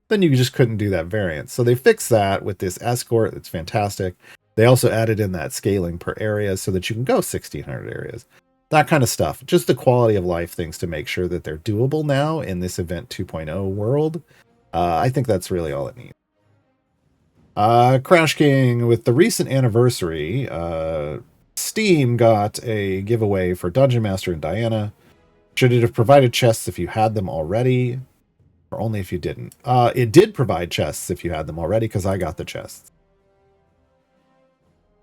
then you just couldn't do that variant. So they fixed that with this escort. It's fantastic. They also added in that scaling per area so that you can go 1,600 areas. That kind of stuff. Just the quality of life things to make sure that they're doable now in this Event 2.0 world. I think that's really all it needs. Crash King, with the recent anniversary, Steam got a giveaway for Dungeon Master and Diana. Should it have provided chests if you had them already, or only if you didn't? It did provide chests if you had them already, because I got the chests.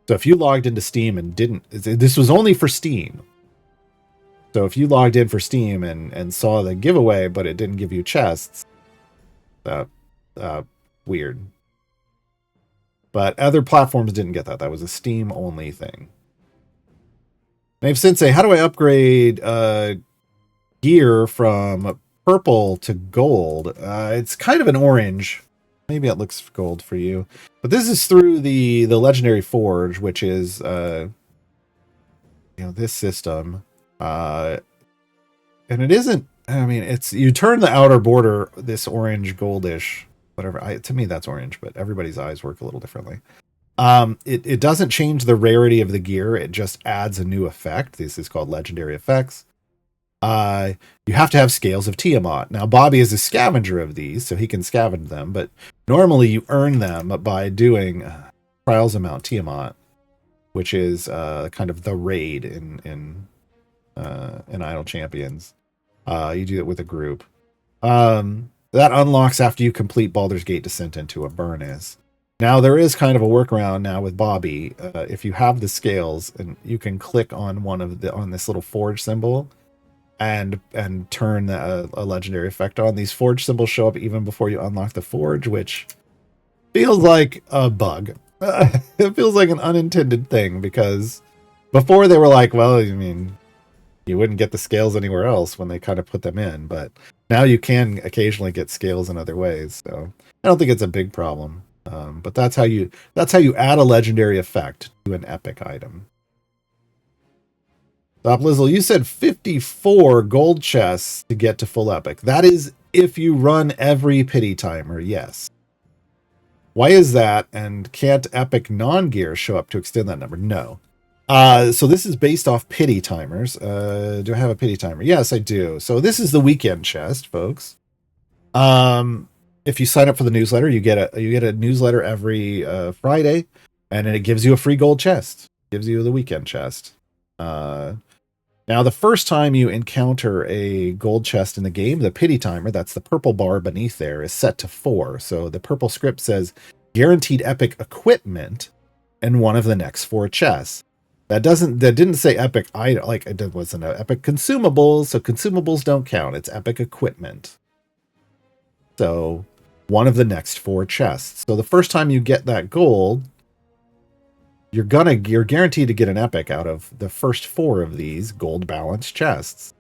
So if you logged into Steam and didn't, this was only for Steam. So if you logged in for Steam and saw the giveaway, but it didn't give you chests, weird. But other platforms didn't get that. That was a Steam only thing. Nave Sensei, how do I upgrade gear from purple to gold? It's kind of an orange. Maybe it looks gold for you. But this is through the Legendary Forge, which is this system. And it isn't, I mean, it's, you turn the outer border this orange goldish, whatever. To me that's orange, but everybody's eyes work a little differently. It doesn't change the rarity of the gear. It just adds a new effect. This is called legendary effects. You have to have scales of Tiamat. Now, Bobby is a scavenger of these, so he can scavenge them, but normally you earn them by doing Trials of Mount Tiamat, which is kind of the raid in Idle Champions. You do it with a group. That unlocks after you complete Baldur's Gate Descent into Avernus. Now, there is kind of a workaround now with Bobby. If you have the scales, and you can click on on this little forge symbol and turn a legendary effect on. These forge symbols show up even before you unlock the forge, which feels like a bug. It feels like an unintended thing, because before they were like, well, I mean, you wouldn't get the scales anywhere else when they kind of put them in, but now you can occasionally get scales in other ways. So I don't think it's a big problem. But that's how you add a legendary effect to an epic item. Stop Lizzle, you said 54 gold chests to get to full epic. That is if you run every pity timer, yes. Why is that? And can't epic non-gear show up to extend that number? No. So this is based off pity timers. Do I have a pity timer? Yes, I do. So this is the weekend chest, folks. If you sign up for the newsletter, you get a newsletter every Friday, and then it gives you a free gold chest. Gives you the weekend chest. Now, the first time you encounter a gold chest in the game, the pity timer, that's the purple bar beneath there, is set to 4. So the purple script says guaranteed epic equipment in one of the next 4 chests. That didn't say epic item, like it wasn't an epic consumables, so consumables don't count. It's epic equipment. So one of the next 4 chests. So the first time you get that gold, you're guaranteed to get an epic out of the first 4 of these gold balanced chests.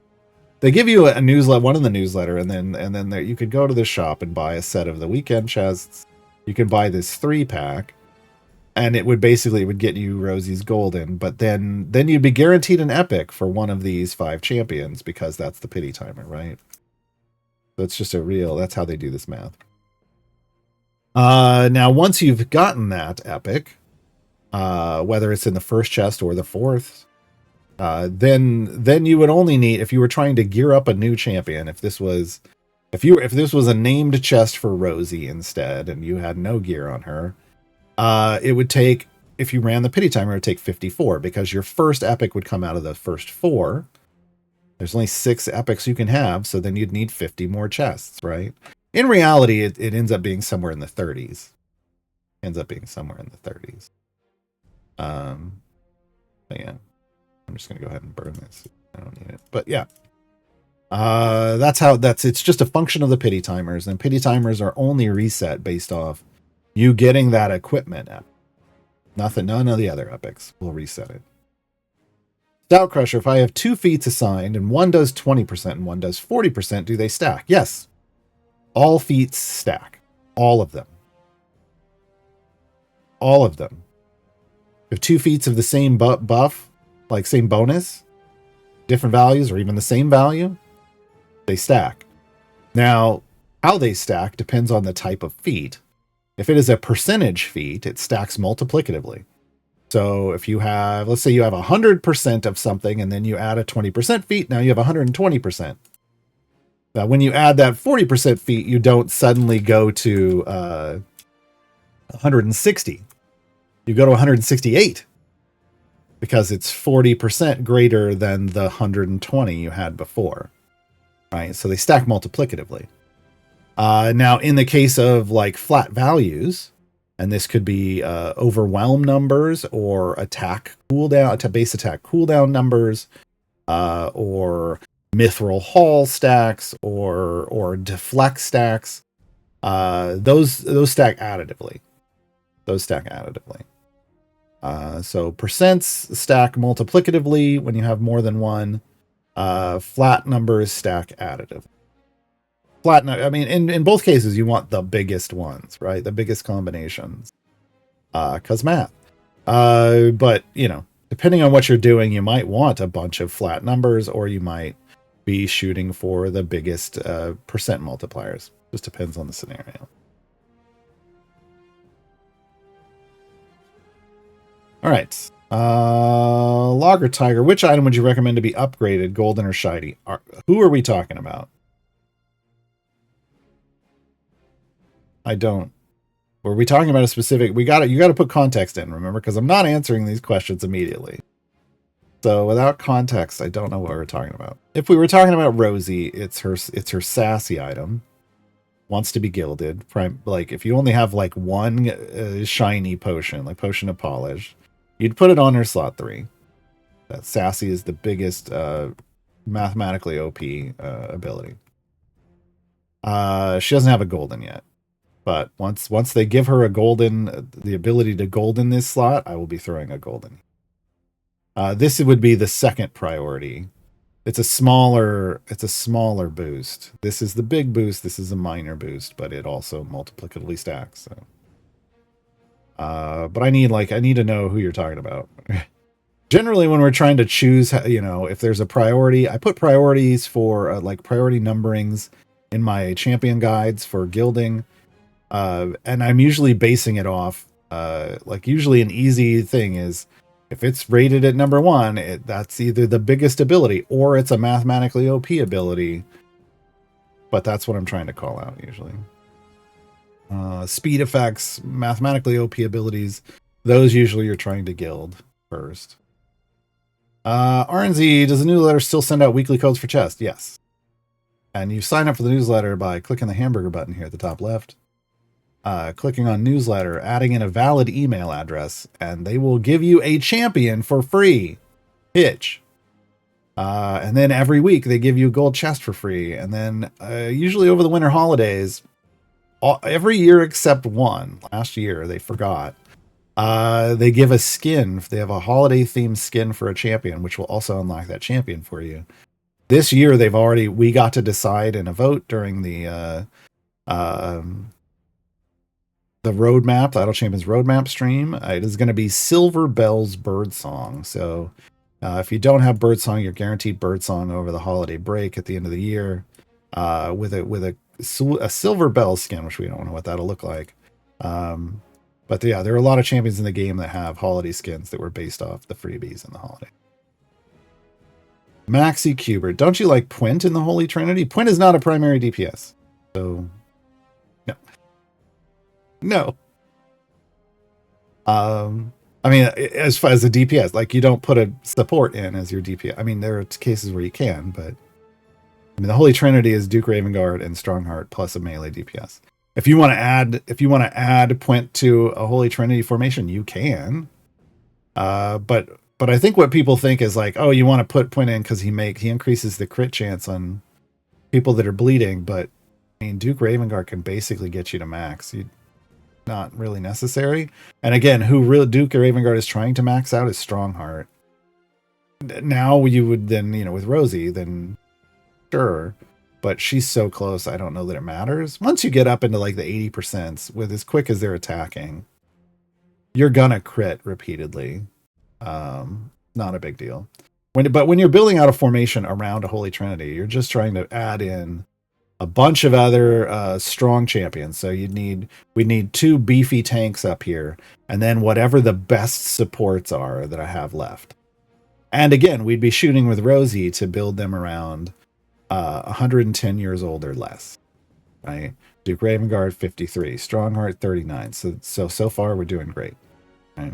They give you a newsletter, one in the newsletter, and then there, you could go to the shop and buy a set of the weekend chests. You can buy this 3-pack, and it would get you Rosie's golden, but then you'd be guaranteed an epic for one of these 5 champions, because that's the pity timer, right? So it's just that's how they do this math. Now, once you've gotten that epic, whether it's in the first chest or the 4th, then you would only need, if you were trying to gear up a new champion, if this was a named chest for Rosie instead, and you had no gear on her, it would take, if you ran the pity timer, it would take 54, because your first epic would come out of the first 4. There's only 6 epics you can have, so then you'd need 50 more chests, right? In reality, it ends up being somewhere in the 30s. But yeah, I'm just gonna go ahead and burn this. I don't need it, but yeah, it's just a function of the pity timers, and pity timers are only reset based off you getting that equipment app. None of the other epics will reset it. Stout Crusher, if I have 2 feats assigned and one does 20% and one does 40%, do they stack? Yes. All feats stack. All of them. All of them. If 2 feats of the same buff, like same bonus, different values, or even the same value, they stack. Now, how they stack depends on the type of feat. If it is a percentage feat, it stacks multiplicatively. So if you have, let's say you have 100% of something, and then you add a 20% feat, now you have 120%. Now, when you add that 40% feat, you don't suddenly go to 160. You go to 168, because it's 40% greater than the 120 you had before. Right? So they stack multiplicatively. Now, in the case of like flat values, and this could be overwhelm numbers, or attack cooldown, base attack cooldown numbers, or mithril hall stacks, or deflect stacks. Those stack additively. Those stack additively. So percents stack multiplicatively when you have more than one. Flat numbers stack additive. I mean, in both cases, you want the biggest ones, right? The biggest combinations. Because math. But, you know, depending on what you're doing, you might want a bunch of flat numbers, or you might be shooting for the biggest percent multipliers. Just depends on the scenario. All right. Logger Tiger, which item would you recommend to be upgraded, golden or shiny? Who are we talking about? I don't. Were we talking about a specific? You got to put context in, remember, because I'm not answering these questions immediately. So without context, I don't know what we're talking about. If we were talking about Rosie, it's her sassy item. Wants to be gilded. Like if you only have like one shiny potion, like Potion of Polish, you'd put it on her slot 3. That sassy is the biggest mathematically OP ability. She doesn't have a golden yet. But once they give her a golden, the ability to golden this slot, I will be throwing a golden. This would be the second priority. It's a smaller boost. This is the big boost. This is a minor boost, but it also multiplicatively stacks. So. But I need to know who you're talking about. Generally, when we're trying to choose, you know, if there's a priority, I put priorities for like priority numberings in my champion guides for gilding. And I'm usually basing it off, like usually an easy thing is if it's rated at number 1, that's either the biggest ability or it's a mathematically OP ability. But that's what I'm trying to call out usually. Speed effects, mathematically OP abilities, those usually you're trying to gild first. RNZ, does the newsletter still send out weekly codes for chest? Yes. And you sign up for the newsletter by clicking the hamburger button here at the top left. Clicking on newsletter, adding in a valid email address, and they will give you a champion for free. Pitch. And then every week they give you a gold chest for free. And then usually over the winter holidays, every year except one, last year they forgot, they give a skin. They have a holiday themed skin for a champion, which will also unlock that champion for you. This year we got to decide in a vote during the roadmap, the Idle Champions roadmap stream. It is going to be Silver Bells Birdsong. So if you don't have Birdsong, you're guaranteed Birdsong over the holiday break at the end of the year with a Silver Bell skin, which we don't know what that'll look like. But yeah, there are a lot of champions in the game that have holiday skins that were based off the freebies in the holiday. Maxi Cubert, don't you like Pwent in the Holy Trinity? Pwent is not a primary DPS. So no. I mean, as far as the DPS, like you don't put a support in as your DPS. I mean, there are cases where you can, but I mean, the Holy Trinity is Duke Ravenguard and Strongheart plus a melee DPS. If you want to add Pwent to a Holy Trinity formation, you can. But I think what people think is like, oh, you want to put Pwent in because he increases the crit chance on people that are bleeding. But I mean, Duke Ravenguard can basically get you to max. Not really necessary. And again, who Duke Ravenguard is trying to max out is Strongheart. Now you would then, you know, with Rosie, then sure, but she's so close, I don't know that it matters. Once you get up into like the 80% with as quick as they're attacking, you're gonna crit repeatedly. Not a big deal. But when you're building out a formation around a Holy Trinity, you're just trying to add in a bunch of other strong champions. So we need 2 beefy tanks up here, and then whatever the best supports are that I have left. And again, we'd be shooting with Rosie to build them around 110 years old or less, right? Duke Ravenguard 53, Strongheart 39. So far we're doing great. Right?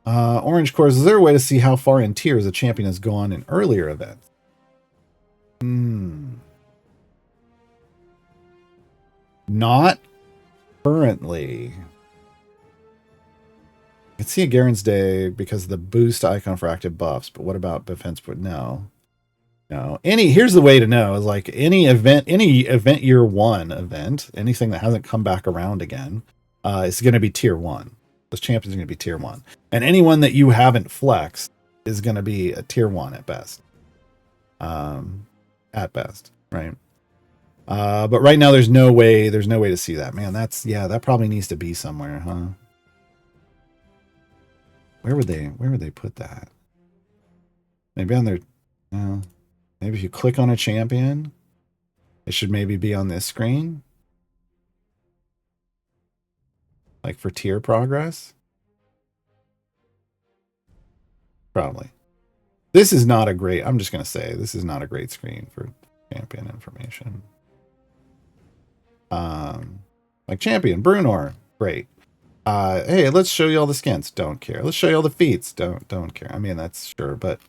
Orange Cores, is there a way to see how far in tiers a champion has gone in earlier events? Not currently. I can see a Garen's Day because of the boost icon for active buffs, but what about defense? No. No, here's the way to know is like any event year 1 event, anything that hasn't come back around again, is going to be tier 1. Those champions are going to be tier 1, and anyone that you haven't flexed is going to be a tier 1 at best. Right? But right now there's no way to see that. Man, that probably needs to be somewhere, huh? Where would they put that? Maybe on their maybe if you click on a champion, it should maybe be on this screen. Like for tier progress? Probably. This is not a great, I'm just going to say, this is not a great screen for champion information. Like champion, Brunor, great. Hey, let's show you all the skins. Don't care. Let's show you all the feats. Don't care. I mean, that's sure, but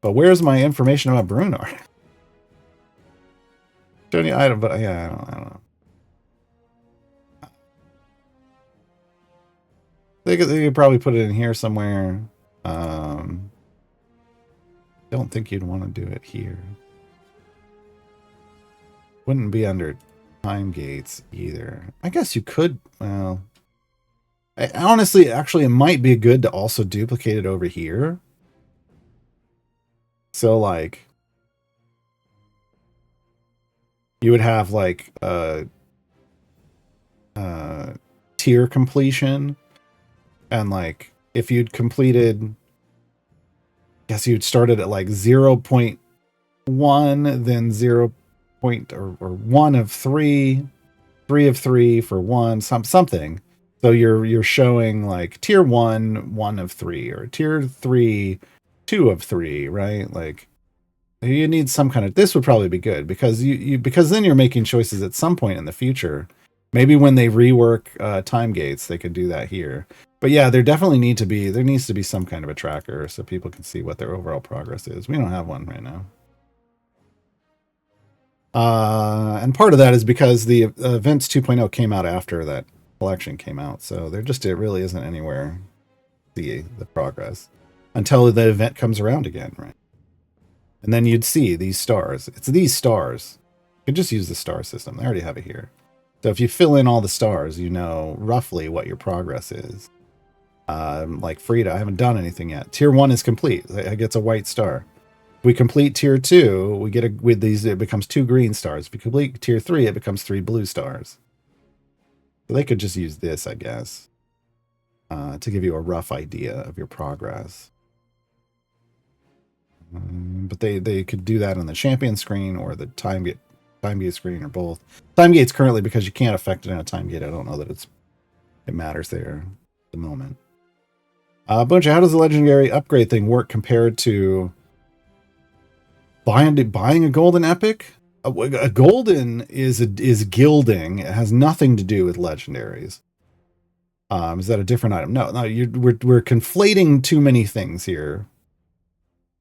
where's my information about Brunor? Showing you item, but yeah, I don't know. They could probably put it in here somewhere. Don't think you'd want to do it here. Wouldn't be under time gates either. I guess you could. Well, honestly, actually, it might be good to also duplicate it over here. So, like, you would have like tier completion, and like if you'd completed, I guess you'd started at like 0.1, then 0. Or 1 of 3, 3 of 3 for 1, something. So you're showing like tier 1, 1 of 3, or tier 3, 2 of 3, right? Like you need some kind of, this would probably be good because because then you're making choices at some point in the future. Maybe when they rework time gates, they could do that here. But yeah, there needs to be some kind of a tracker so people can see what their overall progress is. We don't have one right now. And part of that is because the Events 2.0 came out after that collection came out, so it really isn't anywhere the progress until the event comes around again, right? And then you'd see these stars. It's these stars. You can just use the star system. They already have it here. So if you fill in all the stars, you know roughly what your progress is. Like Farideh, I haven't done anything yet. Tier 1 is complete. It gets a white star. We complete tier 2, we get with these, it becomes 2 green stars. If we complete tier 3, it becomes 3 blue stars. So they could just use this, I guess, to give you a rough idea of your progress. But they could do that on the champion screen or the time gate screen, or both. Time gate's currently, because you can't affect it in a time gate, I don't know that it matters there at the moment. Buncha, how does the legendary upgrade thing work compared to buying a golden epic? A golden is gilding. It has nothing to do with legendaries. Is that a different item? No, we're conflating too many things here.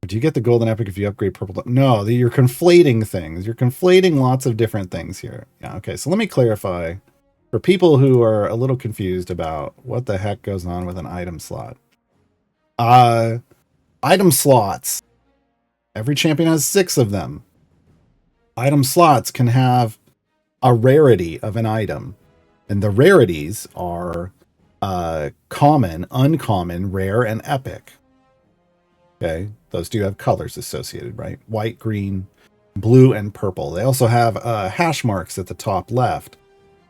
Do you get the golden epic if you upgrade purple? No, you're conflating things. You're conflating lots of different things here. Yeah, okay, so let me clarify for people who are a little confused about what the heck goes on with an item slot. Item slots. Every champion has 6 of them. Item slots can have a rarity of an item. And the rarities are common, uncommon, rare, and epic. Okay, those do have colors associated, right? White, green, blue, and purple. They also have hash marks at the top left.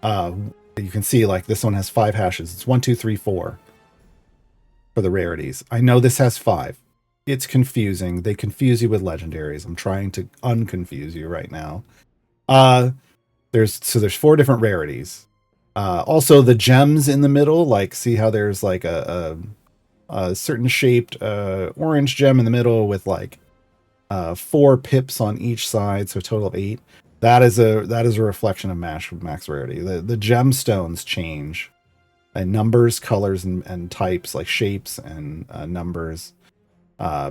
You can see like this one has 5 hashes. It's 1, 2, 3, 4 for the rarities. I know this has 5. It's confusing. They confuse you with legendaries. I'm trying to unconfuse you right now. There's 4 different rarities. Also the gems in the middle, like see how there's like a certain shaped orange gem in the middle with like 4 pips on each side, so a total of 8. That is a reflection of max rarity. The gemstones change in numbers, colors, and types, like shapes and numbers,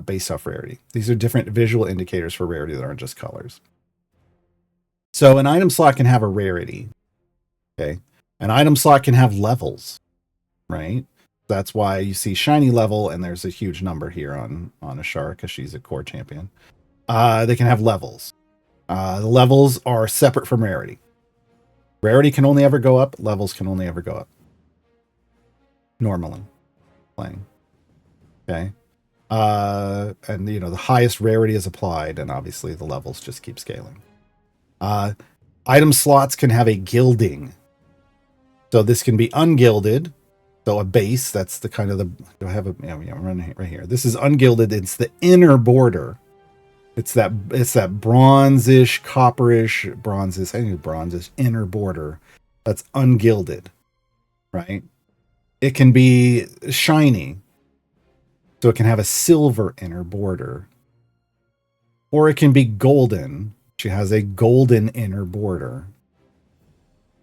based off rarity. These are different visual indicators for rarity that aren't just colors. So an item slot can have a rarity. Okay, an item slot can have levels, right? That's why you see shiny level, and there's a huge number here on Ashara because she's a core champion. They can have levels. The levels are separate from rarity. Rarity can only ever go up. Levels can only ever go up. Normally playing. Okay. And the highest rarity is applied, and obviously the levels just keep scaling. Item slots can have a gilding. So this can be ungilded. So a base, that's the kind of the, do I have a, I'm running right here. This is ungilded. It's the inner border. It's that bronzish, copperish, bronzish inner border. That's ungilded, right? It can be shiny. So it can have a silver inner border. Or it can be golden. She has a golden inner border.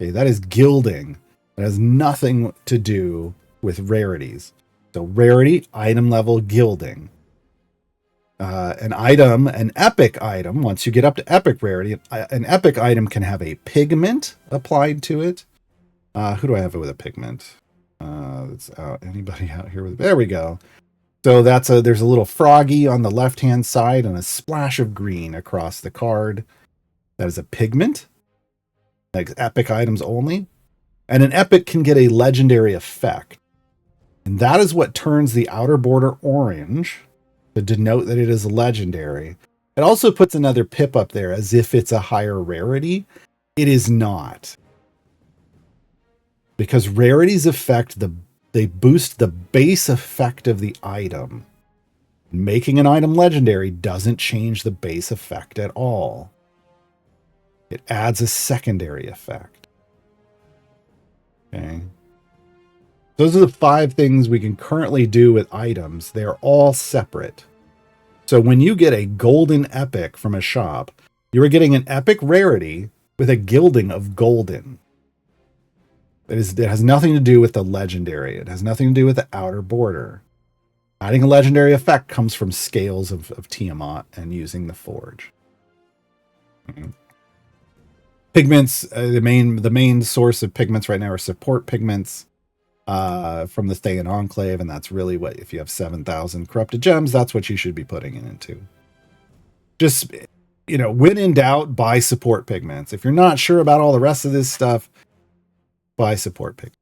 Okay, that is gilding. It has nothing to do with rarities. So rarity, item level, gilding. An epic item, once you get up to epic rarity, an epic item can have a pigment applied to it. Who do I have with a pigment? Anybody out here with, there we go. So there's a little froggy on the left-hand side and a splash of green across the card. That is a pigment. Like epic items only. And an epic can get a legendary effect. And that is what turns the outer border orange to denote that it is legendary. It also puts another pip up there as if it's a higher rarity. It is not. Because rarities affect they boost the base effect of the item. Making an item legendary doesn't change the base effect at all. It adds a secondary effect. Okay. Those are the 5 things we can currently do with items. They're all separate. So when you get a golden epic from a shop, you are getting an epic rarity with a gilding of golden. It has nothing to do with the legendary. It has nothing to do with the outer border. Adding a legendary effect comes from scales of Tiamat and using the forge. Mm-hmm. Pigments, the main source of pigments right now are support pigments from the Thayan Enclave, and that's really what, if you have 7,000 corrupted gems, that's what you should be putting it into. Just, when in doubt, buy support pigments. If you're not sure about all the rest of this stuff, buy support pigments.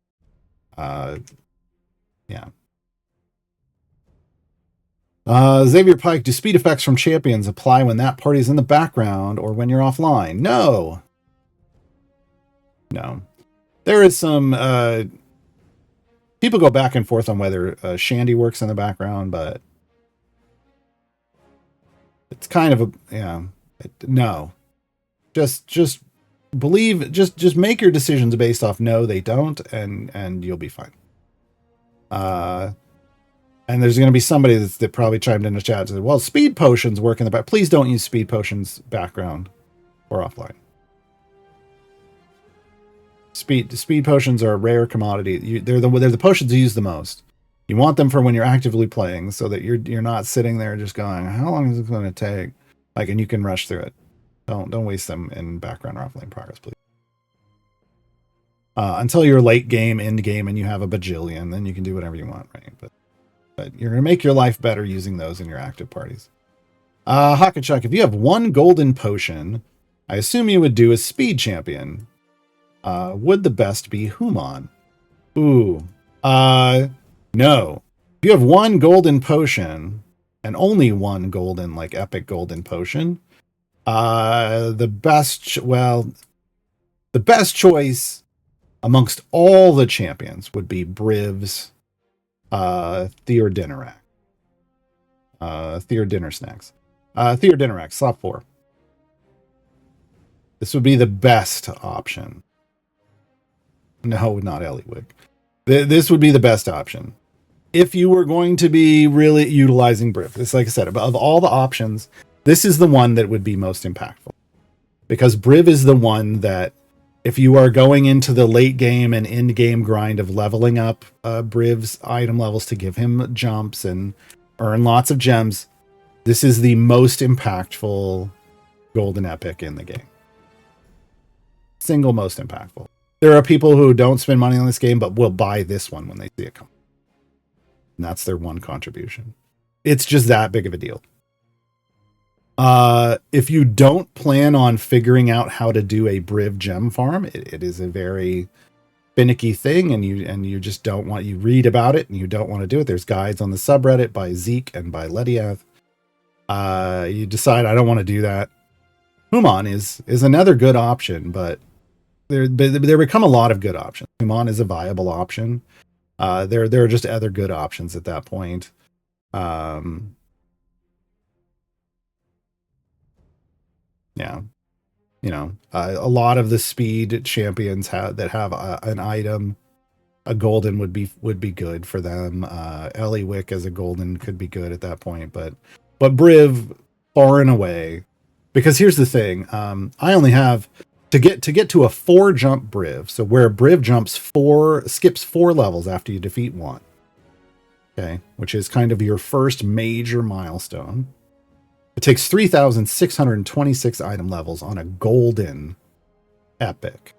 Yeah. Xavier Pike, do speed effects from champions apply when that party's in the background or when you're offline? No. There is some people go back and forth on whether Shandy works in the background, but it's kind of no. Just believe, just make your decisions based off no, they don't, and you'll be fine. And there's going to be somebody that probably chimed in the chat and said, well, speed potions work in the back. Please don't use speed potions background or offline. Speed potions are a rare commodity. They're the potions you use the most. You want them for when you're actively playing, so that you're not sitting there just going, how long is it going to take? And you can rush through it. Don't waste them in background or offline progress, please. Until you're late game, end game, and you have a bajillion, then you can do whatever you want, right? But you're going to make your life better using those in your active parties. Hakachuk, if you have 1 golden potion, I assume you would do a speed champion. Would the best be Human? Ooh. No. If you have 1 golden potion, and only 1 golden, epic golden potion, the best choice amongst all the champions would be Briv's Theodinorak. Theodinnersnacks. Theodinorak, slot 4. This would be the best option. No, not Eliwick. This would be the best option. If you were going to be really utilizing Briv. This, like I said, of all the options, this is the one that would be most impactful. Because Briv is the one that, if you are going into the late game and end game grind of leveling up Briv's item levels to give him jumps and earn lots of gems, this is the most impactful golden epic in the game. Single most impactful. There are people who don't spend money on this game, but will buy this one when they see it come. And that's their one contribution. It's just that big of a deal. If you don't plan on figuring out how to do a Briv gem farm, it is a very finicky thing, and you just don't want, you read about it and you don't want to do it. There's guides on the subreddit by Zeke and by Lediath. You decide, I don't want to do that. Human is another good option, but there become a lot of good options. Human is a viable option. There are just other good options at that point. Yeah, you know, a lot of the speed champions that have an item, a golden would be good for them. Eliwick as a golden could be good at that point, but Briv far and away, because here's the thing. I only have to get to a 4 jump Briv. So where Briv skips 4 levels after you defeat one. Okay, which is kind of your first major milestone. It takes 3,626 item levels on a golden epic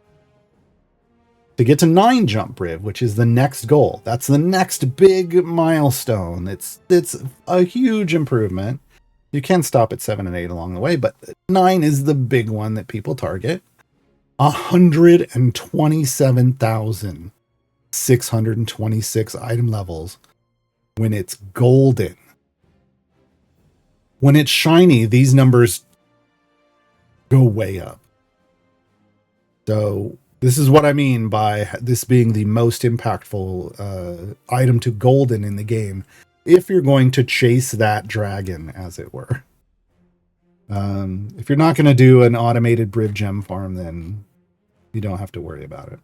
to get to 9 jump Briv, which is the next goal. That's the next big milestone. It's a huge improvement. You can stop at 7 and 8 along the way, but 9 is the big one that people target. 127,626 item levels when it's golden. When it's shiny, these numbers go way up. So this is what I mean by this being the most impactful item to golden in the game, if you're going to chase that dragon, as it were. If you're not going to do an automated Briv gem farm, then you don't have to worry about it.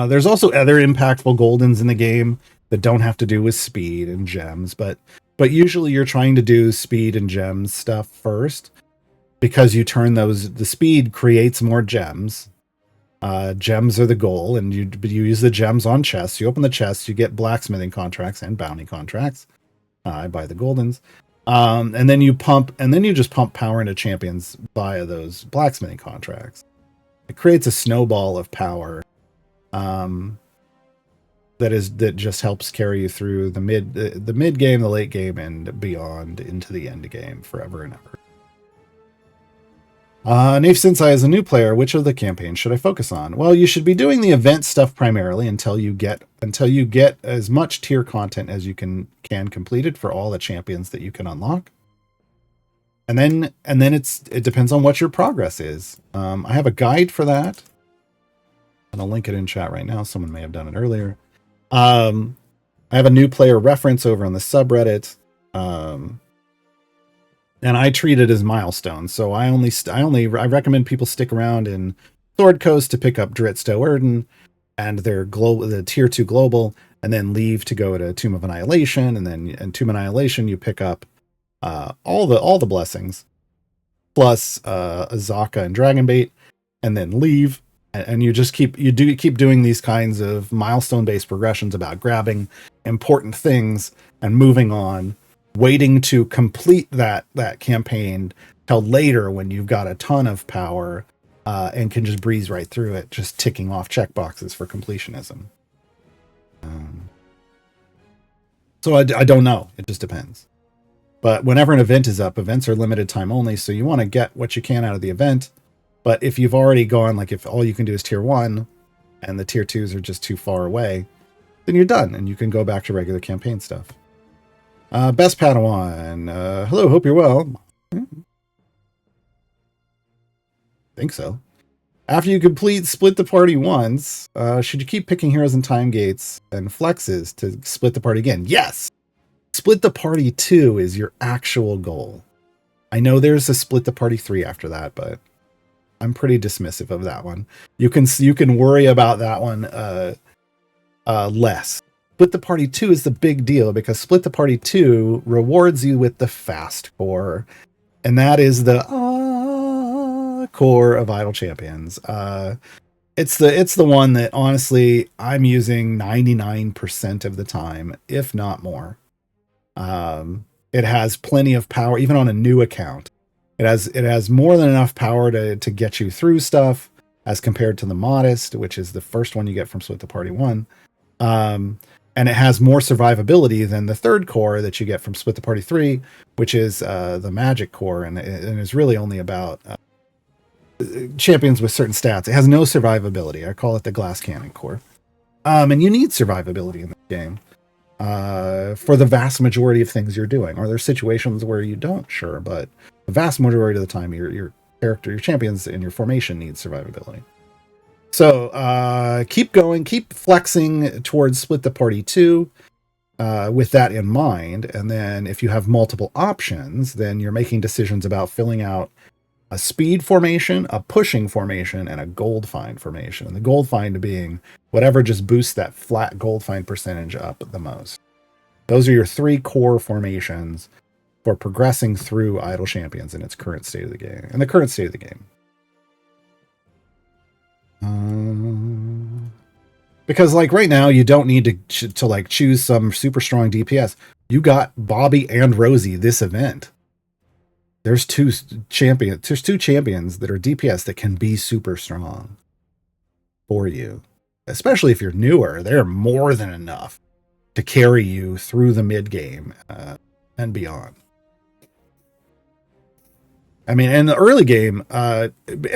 There's also other impactful goldens in the game that don't have to do with speed and gems, but usually you're trying to do speed and gems stuff first, because you turn the speed creates more gems. Gems are the goal, and you use the gems on chests. You open the chests, you get blacksmithing contracts and bounty contracts. I buy the goldens. And then you just pump power into champions via those blacksmithing contracts. It creates a snowball of power. That just helps carry you through the mid game, the late game, and beyond into the end game forever and ever. Nave Sensei, as a new player, which of the campaigns should I focus on? Well, you should be doing the event stuff primarily until you get as much tier content as you can completed for all the champions that you can unlock. And then it depends on what your progress is. I have a guide for that. And I'll link it in chat right now. Someone may have done it earlier. I have a new player reference over on the subreddit. And I treat it as milestones. So I recommend people stick around in Sword Coast to pick up Dritsto Erden and the tier 2 global, and then leave to go to Tomb of Annihilation, and then in Tomb of Annihilation you pick up all the blessings plus Azaka and Dragonbait, and then leave. And you just keep doing these kinds of milestone-based progressions about grabbing important things and moving on, waiting to complete that campaign till later when you've got a ton of power and can just breeze right through it, just ticking off checkboxes for completionism. So I don't know. It just depends. But whenever an event is up, events are limited time only, so you want to get what you can out of the event. But if you've already gone, like if all you can do is tier 1 and the tier 2s are just too far away, then you're done and you can go back to regular campaign stuff. Best Padawan. Hello, hope you're well. Think so. After you complete split the party once, should you keep picking heroes and time gates and flexes to split the party again? Yes! Split the party 2 is your actual goal. I know there's a split the party 3 after that, but I'm pretty dismissive of that one. You can worry about that one less. Split the Party 2 is the big deal, because Split the Party 2 rewards you with the fast core, and that is the core of Idle Champions. It's the one that honestly I'm using 99% of the time, if not more. It has plenty of power, even on a new account. It has more than enough power to get you through stuff, as compared to the Modest, which is the first one you get from Split the Party 1. And it has more survivability than the third core that you get from Split the Party 3, which is the magic core, and is really only about champions with certain stats. It has no survivability. I call it the glass cannon core. And you need survivability in the game for the vast majority of things you're doing. Are there situations where you don't? Sure, but the vast majority of the time, your character, your champions, and your formation needs survivability. So keep going, keep flexing towards Split the Party 2 with that in mind. And then if you have multiple options, then you're making decisions about filling out a speed formation, a pushing formation, and a gold find formation. And the gold find being whatever just boosts that flat gold find percentage up the most. Those are your 3 core formations for progressing through Idle Champions in its current state of the game. In the current state of the game. Because like right now, you don't need to like choose some super strong DPS. You got Bobby and Rosie this event. There's two champions that are DPS that can be super strong for you. Especially if you're newer, they're more than enough to carry you through the mid game and beyond. I mean, in the early game,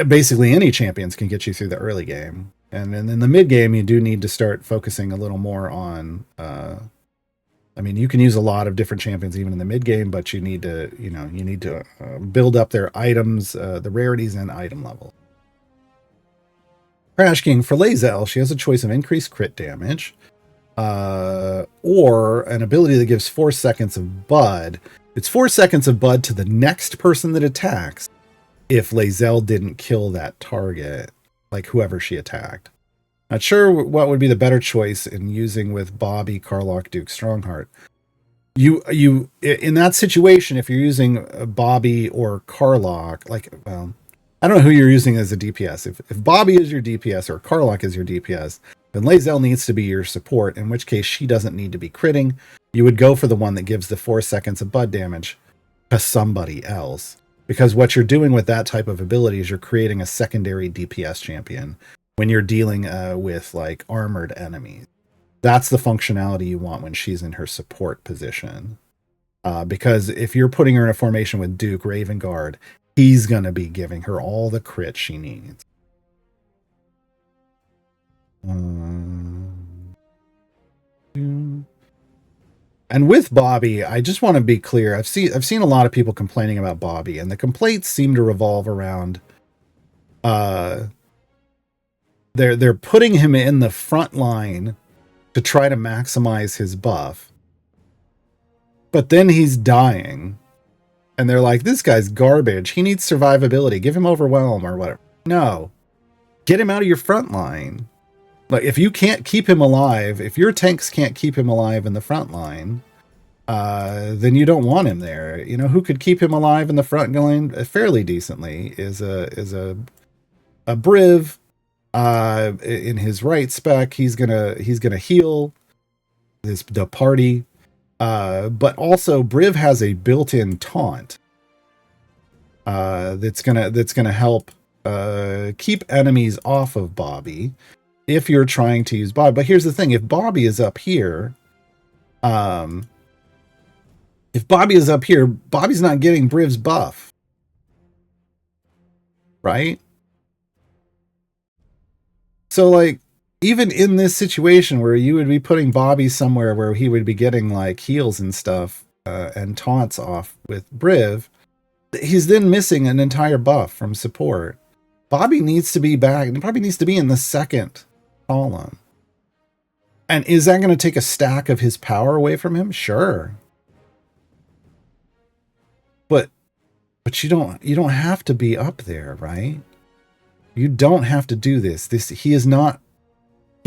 basically any champions can get you through the early game. And then in the mid game, you do need to start focusing a little more on, I mean, you can use a lot of different champions even in the mid game, but you need to, build up their items, the rarities and item level. Crash King for Lae'zel, she has a choice of increased crit damage, or an ability that gives 4 seconds of Bud. It's 4 seconds of Bud to the next person that attacks if Lae'zel didn't kill that target, like whoever she attacked. Not sure what would be the better choice in using with Bobby, Karlach, Duke, Strongheart. You in that situation, if you're using Bobby or Karlach, like, well, I don't know who you're using as a DPS. If Bobby is your DPS or Karlach is your DPS, then Lae'zel needs to be your support, in which case she doesn't need to be critting. You would go for the one that gives the 4 seconds of Bud damage to somebody else. Because what you're doing with that type of ability is you're creating a secondary DPS champion when you're dealing with like armored enemies. That's the functionality you want when she's in her support position. Because if you're putting her in a formation with Duke, Ravengard, he's going to be giving her all the crit she needs. And with Bobby, I just want to be clear. I've seen a lot of people complaining about Bobby, and the complaints seem to revolve around they're putting him in the front line to try to maximize his buff. But then he's dying. And they're like, this guy's garbage. He needs survivability. Give him overwhelm or whatever. No. Get him out of your front line. Like, if you can't keep him alive, if your tanks can't keep him alive in the front line, then you don't want him there. You know, who could keep him alive in the front line fairly decently is a Briv. In his right spec, he's gonna heal the party. But also Briv has a built-in taunt that's gonna help keep enemies off of Bobby if you're trying to use Bobby. But here's the thing: if Bobby is up here, Bobby's not getting Briv's buff, right? So, like, even in this situation where you would be putting Bobby somewhere where he would be getting like heals and stuff and taunts off with Briv, he's then missing an entire buff from support. Bobby needs to be back. Bobby needs to be in the second column. And is that going to take a stack of his power away from him? Sure. But you don't have to be up there, right? You don't have to do this. He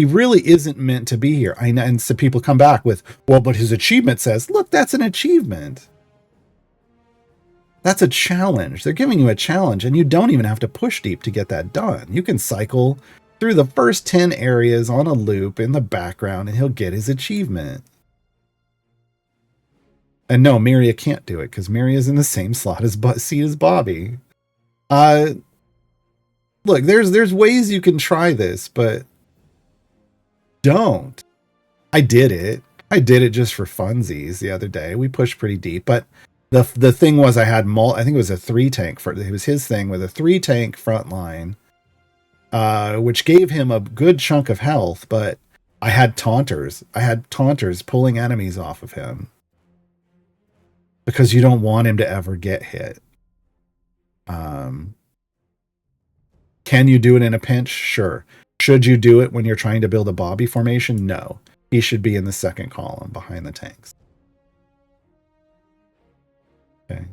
really isn't meant to be here. And so people come back with, well, but his achievement says, look, that's an achievement. That's a challenge. They're giving you a challenge, and you don't even have to push deep to get that done. You can cycle through the first 10 areas on a loop in the background, and he'll get his achievement. And no, Miria can't do it, because Miria's in the same seat as Bobby. Look, there's ways you can try this, but don't. I did it. I did it just for funsies the other day. We pushed pretty deep, but the thing was I had I think it was a 3 tank it was his thing with a 3 tank front line, which gave him a good chunk of health, but I had taunters. I had taunters pulling enemies off of him because you don't want him to ever get hit. Can you do it in a pinch? Sure. Should you do it when you're trying to build a Bobby formation? No. He should be in the second column behind the tanks. Okay.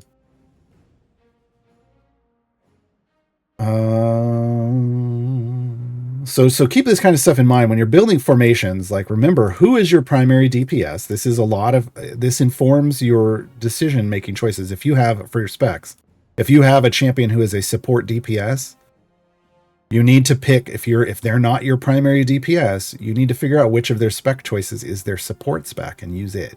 So keep this kind of stuff in mind when you're building formations. Like, remember, who is your primary DPS? This informs your decision making choices. If you have, for your specs, if you have a champion who is a support DPS, you need to pick, if they're not your primary DPS, you need to figure out which of their spec choices is their support spec and use it.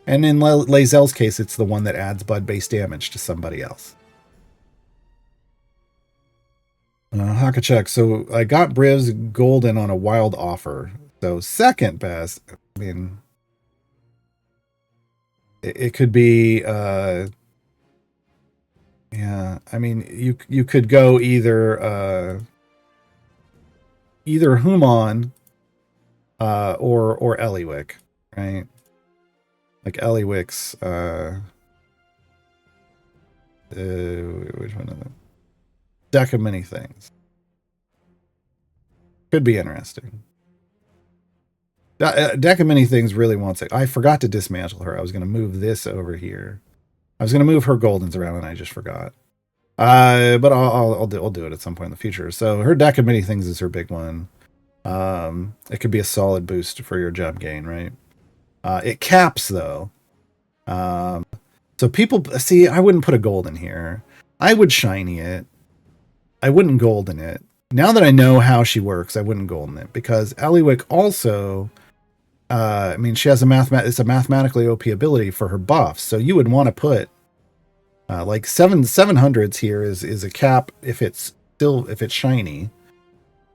And in Lae'zel's case, it's the one that adds bud-based damage to somebody else. Hakachek, so I got Briv's golden on a wild offer. So second best, I mean, it could be, yeah, I mean, you could go either Human or Eliwick, right? Like Eliwick's which one of them? Deck of many things. Could be interesting. Deck of many things really wants it. I forgot to dismantle her. I was going to move this over here. I was going to move her goldens around and I just forgot. But I'll do it at some point in the future. So her deck of many things is her big one. It could be a solid boost for your gem gain, right? It caps though. So people see, I wouldn't put a gold in here. I would shiny it. I wouldn't golden it. Now that I know how she works, I wouldn't golden it because Eliwick also, I mean, she has it's a mathematically OP ability for her buffs. So you would want to put like 700s here is a cap if it's shiny.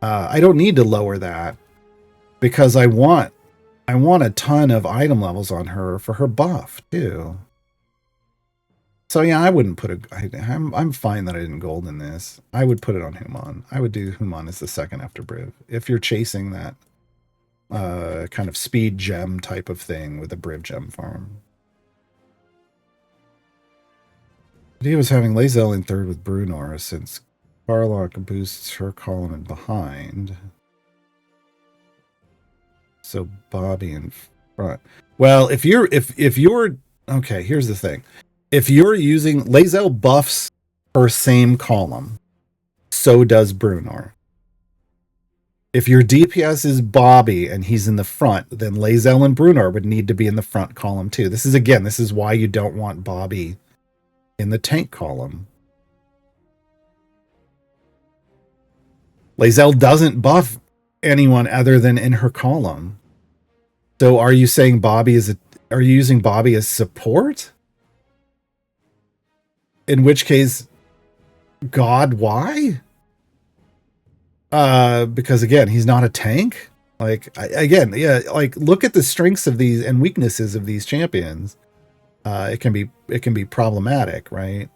I don't need to lower that because I want a ton of item levels on her for her buff too. So yeah, I wouldn't put I'm fine that I didn't golden this. I would put it on Human. I would do Human as the second after Briv. If you're chasing that kind of speed gem type of thing with a Briv gem farm. He was having Lae'zel in third with Brunor since Carlock boosts her column and behind. So Bobby in front. Well, if you're okay, here's the thing. If you're using Lae'zel buffs her same column, so does Brunor. If your DPS is Bobby and he's in the front, then Lae'zel and Brunor would need to be in the front column too. This is why you don't want Bobby in the tank column. Lae'zel doesn't buff anyone other than in her column. So are you saying are you using Bobby as support? In which case, God, why? Because again, he's not a tank. Like like look at the strengths of these and weaknesses of these champions. It can be problematic, right?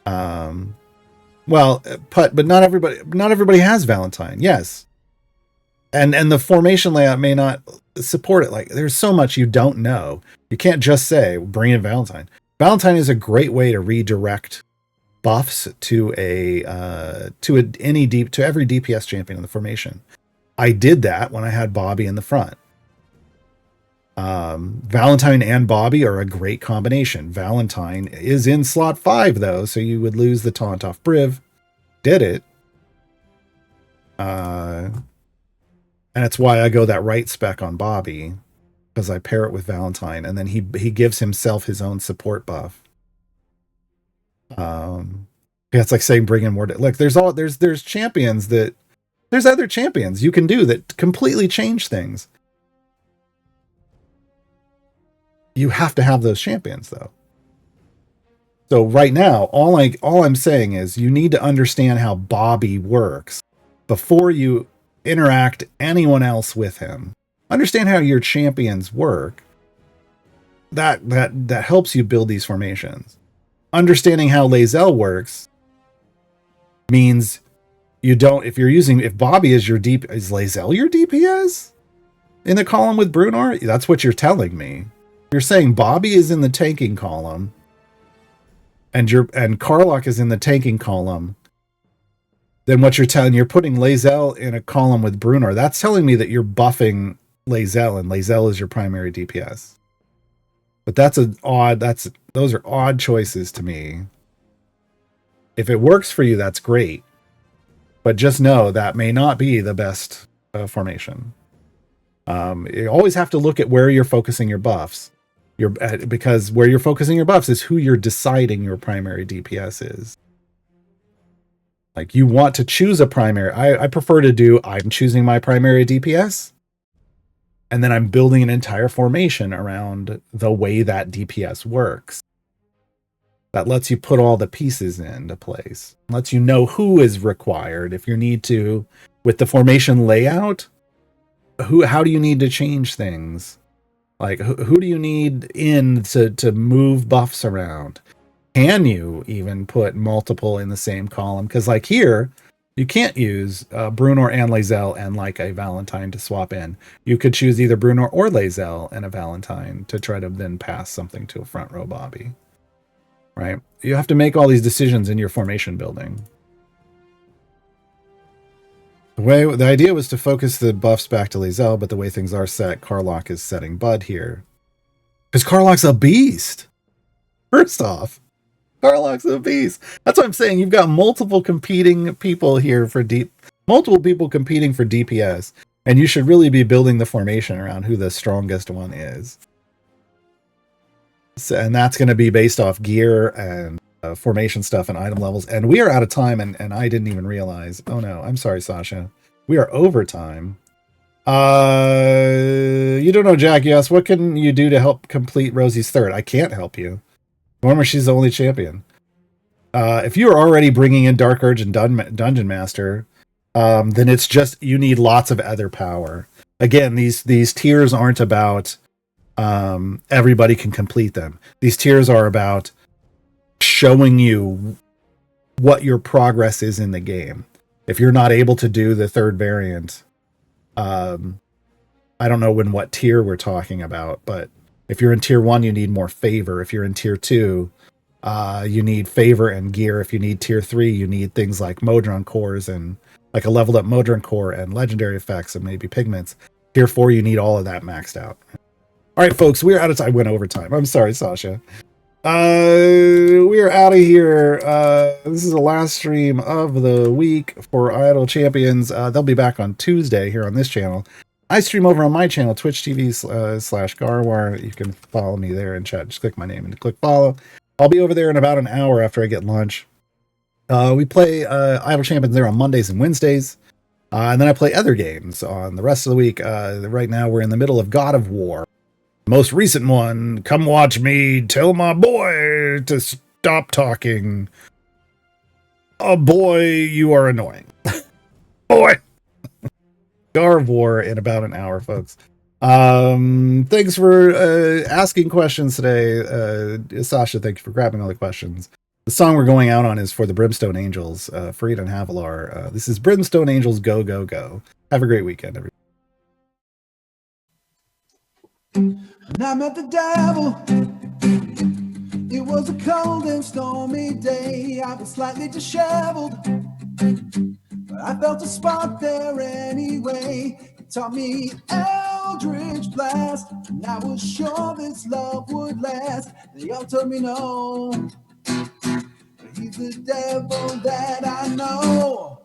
Well, but not everybody has Valentine. Yes. And the formation layout may not support it. Like there's so much you don't know. You can't just say bring in Valentine. Valentine is a great way to redirect buffs to every DPS champion in the formation. I did that when I had Bobby in the front. Valentine and Bobby are a great combination. Valentine is in slot 5 though, so you would lose the taunt off Briv. Did it. And that's why I go that right spec on Bobby, because I pair it with Valentine, and then he gives himself his own support buff. Yeah, it's like saying bring in more. Look, there's champions that there's other champions you can do that completely change things. You have to have those champions though. So right now, all I'm saying is you need to understand how Bobby works before you interact anyone else with him. understand how your champions work, that helps you build these formations. Understanding how Lae'zel works means you don't, if Bobby is is Lae'zel your DPS in the column with Bruenor? That's what you're telling me. You're saying Bobby is in the tanking column and Karlach is in the tanking column. Then what you're putting Lae'zel in a column with Bruenor. That's telling me that you're buffing Lae'zel, and Lae'zel is your primary DPS. But those are odd choices to me. If it works for you, that's great. But just know that may not be the best formation. You always have to look at where you're focusing your buffs. Because where you're focusing your buffs is who you're deciding your primary DPS is. Like, you want to choose a primary. I prefer to do, I'm choosing my primary DPS, and then I'm building an entire formation around the way that DPS works. That lets you put all the pieces into place. Lets you know who is required. If you need to, with the formation layout, how do you need to change things? Like, who do you need in to move buffs around? Can you even put multiple in the same column? Because like here, you can't use Bruenor and Lae'zel and like a Valentine to swap in. You could choose either Bruenor or Lae'zel and a Valentine to try to then pass something to a front row Bobby. Right? You have to make all these decisions in your formation building. The idea was to focus the buffs back to Lae'zel, but the way things are set, Karlach is setting Bud here. Because Karlach's a beast! First off, Karlach's a beast. That's what I'm saying. You've got multiple competing people here multiple people competing for DPS, and you should really be building the formation around who the strongest one is. So, and that's going to be based off gear and formation stuff and item levels. And we are out of time, and I didn't even realize. Oh no, I'm sorry, Sasha. We are over time. You don't know, Jack. Yes, what can you do to help complete Rosie's third? I can't help you. Remember, she's the only champion. If you're already bringing in Dark Urge and Dungeon Master, then it's just you need lots of other power. Again, these tiers aren't about everybody can complete them. These tiers are about showing you what your progress is in the game. If you're not able to do the third variant, I don't know what tier we're talking about, but if you're in tier 1, you need more favor. If you're in tier 2, you need favor and gear. If you need tier 3, you need things like Modron cores and like a leveled up Modron core and legendary effects and maybe pigments. Tier 4, you need all of that maxed out. All right, folks, we're out of time. I went over time. I'm sorry, Sasha. We are out of here. This is the last stream of the week for Idle Champions. They'll be back on Tuesday here on this channel. I stream over on my channel, Twitch TV / Gaarawarr. You can follow me there in chat. Just click my name and click follow. I'll be over there in about an hour after I get lunch. We play Idle Champions there on Mondays and Wednesdays. And then I play other games on the rest of the week. Right now we're in the middle of God of War. Most recent one, come watch me tell my boy to stop talking. Oh boy, you are annoying. Boy. Gaarawarr in about an hour, folks. Thanks for asking questions today. Sasha, thank you for grabbing all the questions. The song we're going out on is for the Brimstone Angels, Farideh and Certainty. This is Brimstone Angels Go, Go, Go. Have a great weekend, everybody. And I met the devil. It was a cold and stormy day. I was slightly disheveled, but I felt a spark there anyway. He taught me Eldritch Blast, and I was sure this love would last. They all told me no, but he's the devil that I know.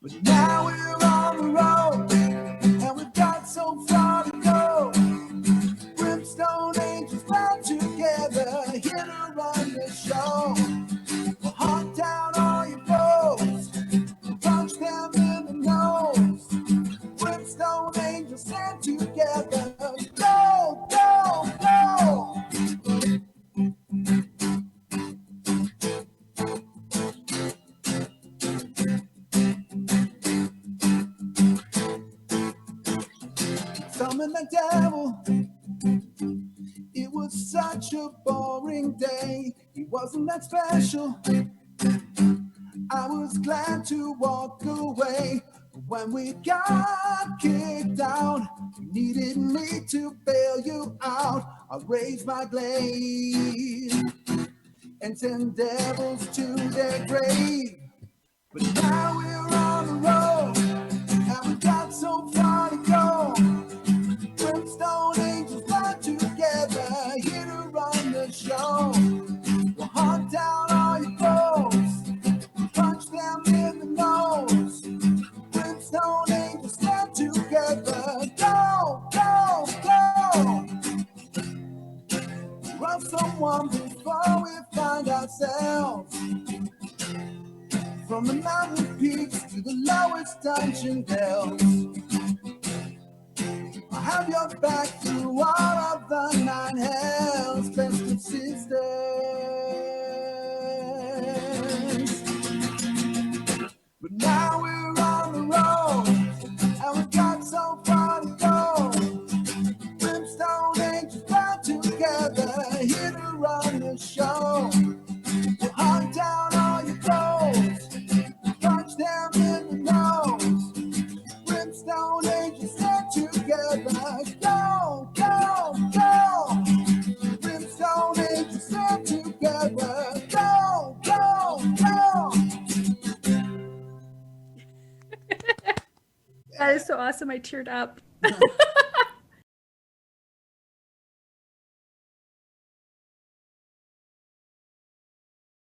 But now we're on the road, and we've got so far to go. Brimstone angels bound together, here to run the show. We'll hunt down all your foes, punch them in the nose. Brimstone angels stand together, go, go, go. boring day. He wasn't that special. I was glad to walk away. But when we got kicked out, you needed me to bail you out. I raised my blade and sent devils to their grave. But now we're on the road, and we got so far to go. Brimstone angels got together, here to run the show. We'll hunt down all your foes, punch them in the nose. Brimstone angels stand together, go, go, go. Run someone before we find ourselves. From the mountain peaks to the lowest dungeon dells, I have your back through all of the 9 hells. Best of sisters. But now we're on the road, and we got so far to go. Brimstone angels bound together, here to run the show. We'll hunt down all your foes, punch them in the nose. Brimstone angels stand together, go, go, go. Brimstone angels stand together, go, go, go. That is so awesome. I teared up.